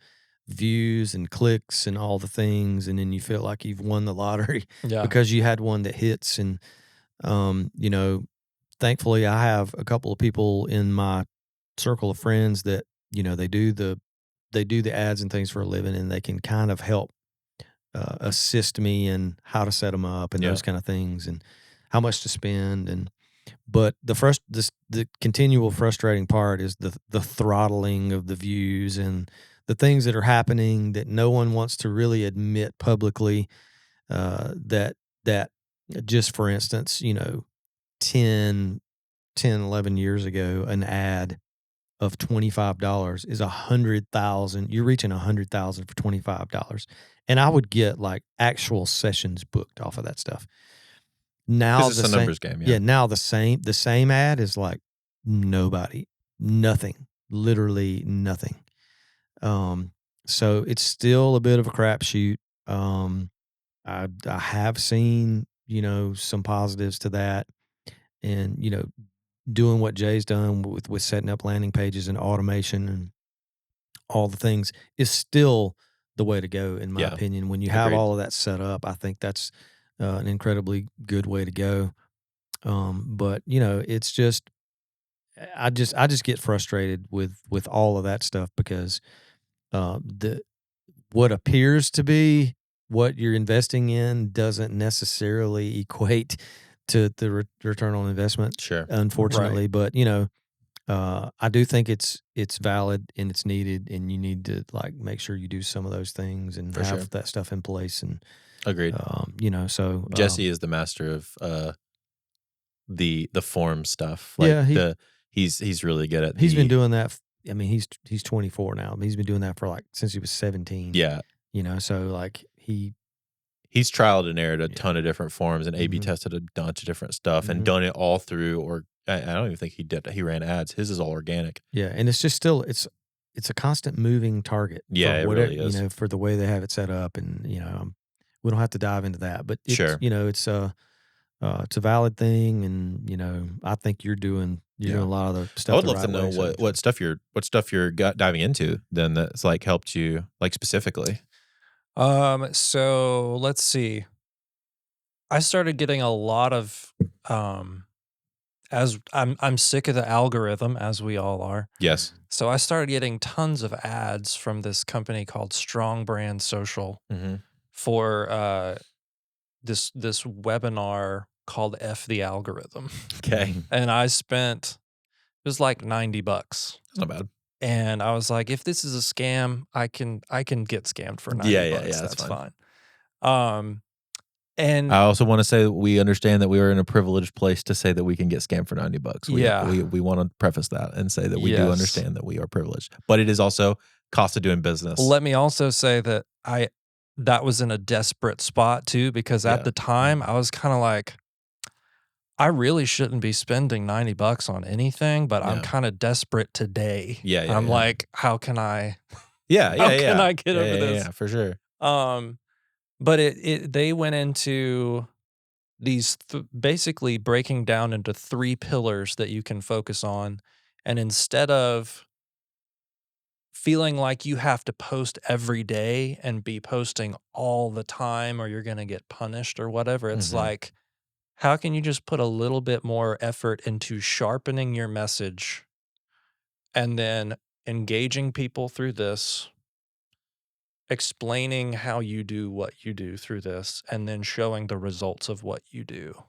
views and clicks and all the things, and then you feel like you've won the lottery because you had one that hits, and thankfully, I have a couple of people in my circle of friends that, they do the ads and things for a living, and they can kind of help assist me in how to set them up and those kind of things, and how much to spend. But the continual frustrating part is the throttling of the views and the things that are happening that no one wants to really admit publicly. That just, for instance, 11 years ago, an ad of $25 is 100,000. You're reaching 100,000 for $25, and I would get like actual sessions booked off of that stuff. Now it's a numbers game. Now the same ad is like nothing, literally nothing. So it's still a bit of a crapshoot. I have seen some positives to that, and doing what Jay's done with setting up landing pages and automation and all the things is still the way to go, in my opinion. When you have all of that set up, I think that's an incredibly good way to go. But it's just, I just get frustrated with all of that stuff, because what appears to be what you're investing in doesn't necessarily equate to the return on investment. Sure. Unfortunately, but I do think it's valid and it's needed, and you need to like make sure you do some of those things and have that stuff in place. And agreed. So Jesse is the master of the form stuff. He's really good at. He's been doing that. I mean, he's 24 now. He's been doing that for like since he was 17. Yeah. So like he's trialed and errored a ton of different forms and A/B tested a bunch of different stuff and done it all through. Or I don't even think he did. He ran ads. His is all organic. Yeah, and it's just still it's a constant moving target. Yeah, it really is. For the way they have it set up, and we don't have to dive into that, but it's, it's a valid thing, and I think you're doing a lot of the stuff. I would love to know what stuff you're diving into then that's like helped you like specifically. So let's see. I started getting a lot of as I'm sick of the algorithm, as we all are. Yes. So I started getting tons of ads from this company called Strong Brand Social for this webinar called F the Algorithm. Okay. And it was like $90. That's not bad. And I was like, if this is a scam, I can get scammed for $90. Yeah, that's fine. And I also want to say that we understand that we are in a privileged place to say that we can get scammed for $90. We want to preface that and say that we do understand that we are privileged, but it is also cost of doing business. Let me also say that that was in a desperate spot too, because at the time I was kind of like, I really shouldn't be spending $90 on anything, but I'm kind of desperate today. I'm like, how can I? How can I get over this? Yeah, for sure. But they went into these basically breaking down into 3 pillars that you can focus on, and instead of feeling like you have to post every day and be posting all the time or you're going to get punished or whatever, it's like, how can you just put a little bit more effort into sharpening your message and then engaging people through this, explaining how you do what you do through this, and then showing the results of what you do.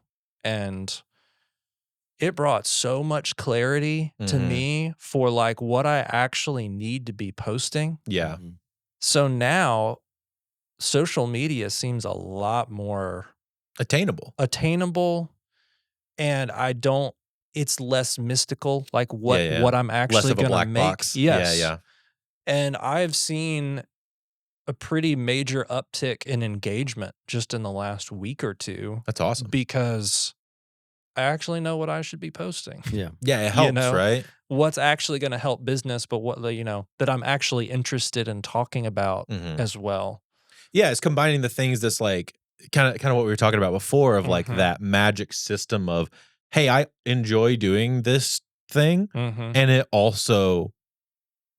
And it brought so much clarity to me for like what I actually need to be posting. Yeah. So now social media seems a lot more attainable, and it's less mystical, like what I'm actually going to make. Box. Yes. Yeah. And I've seen a pretty major uptick in engagement just in the last week or two. That's awesome. Because I actually know what I should be posting. Yeah, it helps, right? What's actually going to help business, but what that I'm actually interested in talking about as well. Yeah, it's combining the things that's like kind of what we were talking about before of like that magic system of, hey, I enjoy doing this thing, and it also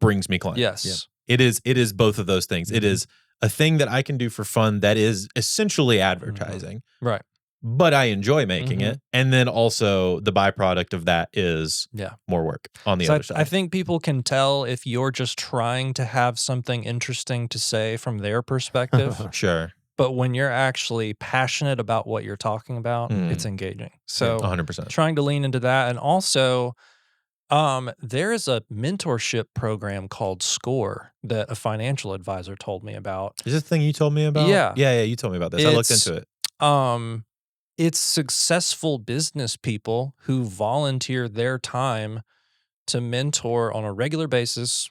brings me clients. Yes. It is both of those things. It is a thing that I can do for fun that is essentially advertising. Right. but I enjoy making it. And then also the byproduct of that is more work on the other side. I think people can tell if you're just trying to have something interesting to say from their perspective. Sure. But when you're actually passionate about what you're talking about, it's engaging. So 100%. Trying to lean into that. And also, there is a mentorship program called SCORE that a financial advisor told me about. Is this the thing you told me about? Yeah. Yeah, you told me about this. I looked into it. It's successful business people who volunteer their time to mentor on a regular basis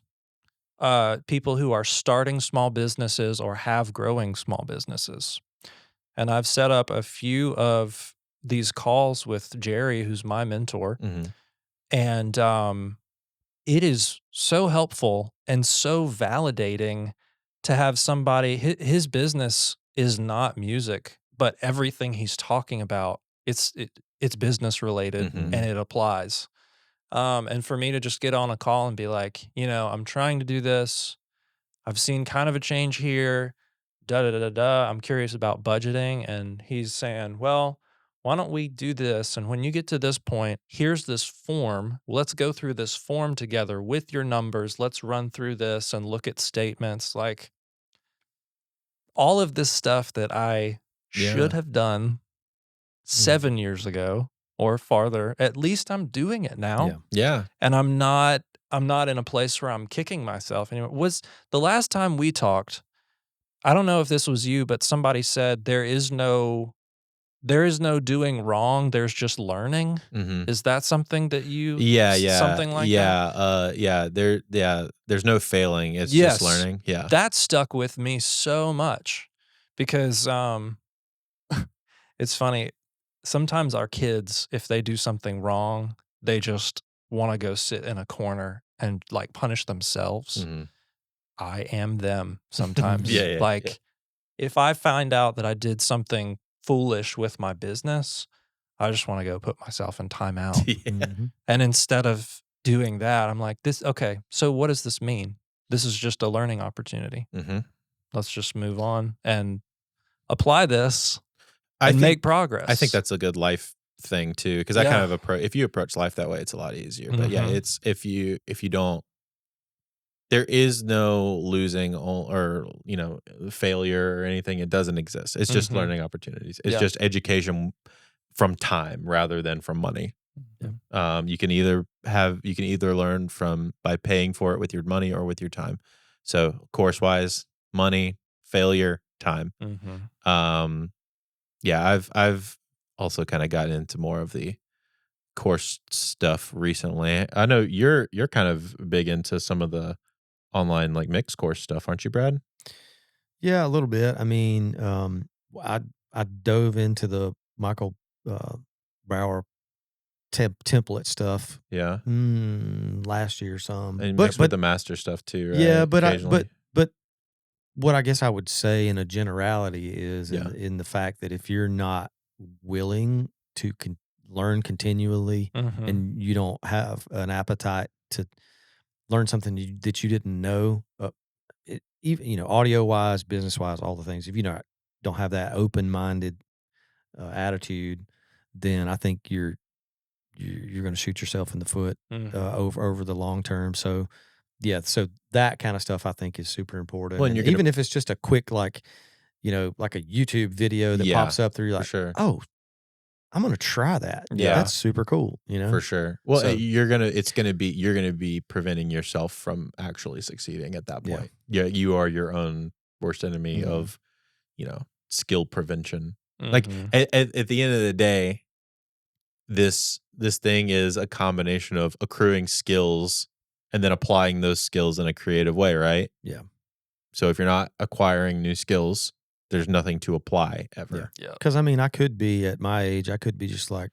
people who are starting small businesses or have growing small businesses. And I've set up a few of these calls with Jerry, who's my mentor. And it is so helpful and so validating to have somebody, his business is not music, but everything he's talking about, it's business related and it applies. And for me to just get on a call and be like, I'm trying to do this. I've seen kind of a change here. I'm curious about budgeting. And he's saying, well, why don't we do this? And when you get to this point, here's this form. Let's go through this form together with your numbers. Let's run through this and look at statements. Like all of this stuff that I should have done 7 years ago or farther, at least I'm doing it now. Yeah. And I'm not in a place where I'm kicking myself anymore. Was the last time we talked, I don't know if this was you, but somebody said there is no doing wrong. There's just learning. Is that something that you? Something like that. There's no failing. It's just learning. Yeah. That stuck with me so much because it's funny. Sometimes our kids, if they do something wrong, they just want to go sit in a corner and like punish themselves. I am them sometimes. If I find out that I did something foolish with my business, I just want to go put myself in timeout. And instead of doing that, I'm like, okay, so what does this mean? This is just a learning opportunity. Let's just move on and apply this and make progress. I think that's a good life thing too, because I kind of if you approach life that way, it's a lot easier. But it's if you don't, there is no losing or failure or anything. It doesn't exist. It's just learning opportunities. It's just education from time rather than from money. You can either learn by paying for it with your money or with your time. So course wise, money, failure, time. I've also kind of gotten into more of the course stuff recently. I know you're kind of big into some of the online like mixed course stuff, aren't you, Brad? Yeah, a little bit. I mean, I dove into the Michael Brower template stuff. Yeah. Last year some. And mixed with the master stuff too, right? Yeah, but what I guess I would say in a generality is in the fact that if you're not willing to learn continually and you don't have an appetite to learn something that you didn't know, even audio wise, business wise, all the things. If you don't have that open minded attitude, then I think you're going to shoot yourself in the foot over the long term. So so that kind of stuff I think is super important. Well, and even if it's just a quick like a YouTube video that pops up through, you're like, oh, I'm going to try that. Yeah. That's super cool, For sure. Well, so, you're going to be preventing yourself from actually succeeding at that point. Yeah. You are your own worst enemy of, skill prevention. Like at the end of the day, this thing is a combination of accruing skills and then applying those skills in a creative way, right? Yeah. So if you're not acquiring new skills, there's nothing to apply ever. Yeah. Because I could be at my age, I could be just like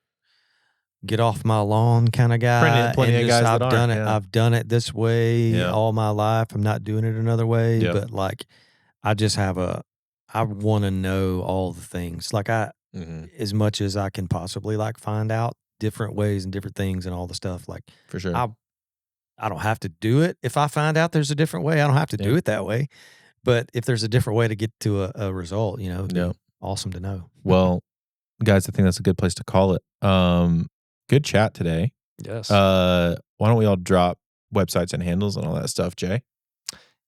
get off my lawn kind of guy. Plenty of guys I've that done aren't, it. I've done it this way all my life. I'm not doing it another way. Yeah. But like, I just have I want to know all the things. Like as much as I can possibly like find out different ways and different things and all the stuff. Like for sure. I don't have to do it. If I find out there's a different way, I don't have to do it that way. But if there's a different way to get to a result, it'd be awesome to know. Well, guys, I think that's a good place to call it. Good chat today. Yes. Why don't we all drop websites and handles and all that stuff, Jay?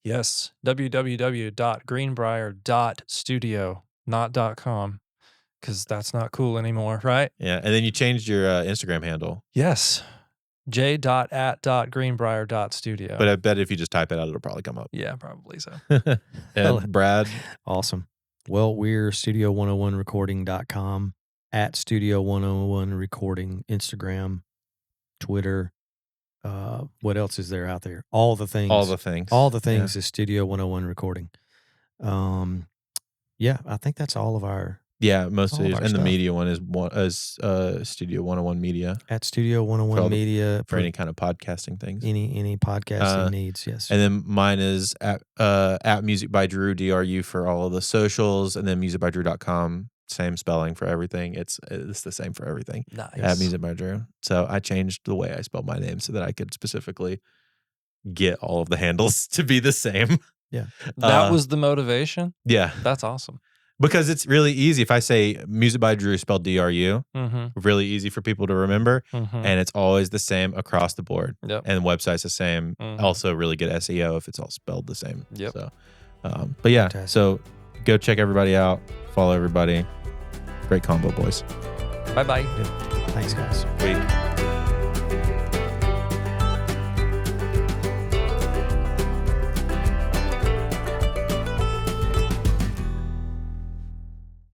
Yes. www.greenbrier.studio, not .com, because that's not cool anymore, right? Yeah, and then you changed your Instagram handle. Yes. j.at.greenbrier.studio. But I bet if you just type it out, it'll probably come up. Yeah, probably so. And Brad? Awesome. Well, we're studio101recording.com, at Studio101 Recording, Instagram, Twitter. What else is there out there? All the things. All the things. All the things is Studio 101 Recording. Yeah, I think that's all of our. Yeah, most of all it of is. our And the stuff. media one is Studio 101 Media At Studio 101 Media for any kind of podcasting things. any podcasting needs. Yes. And then mine is at Music by Drew, DRU for all of the socials, and then musicbydrew.com. Same spelling for everything. It's the same for everything. Nice. At Music by Drew. So I changed the way I spelled my name so that I could specifically get all of the handles to be the same. Yeah. That was the motivation? Yeah. That's awesome. Because it's really easy. If I say Music by Drew spelled DRU, Mm-hmm. really easy for people to remember. Mm-hmm. And it's always the same across the board. Yep. And the website's the same. Mhm. Also really good SEO if it's all spelled the same. Yep. So, but yeah, Fantastic. so go check everybody out. Follow everybody. Great combo, boys. Bye-bye. Thanks, guys. Week.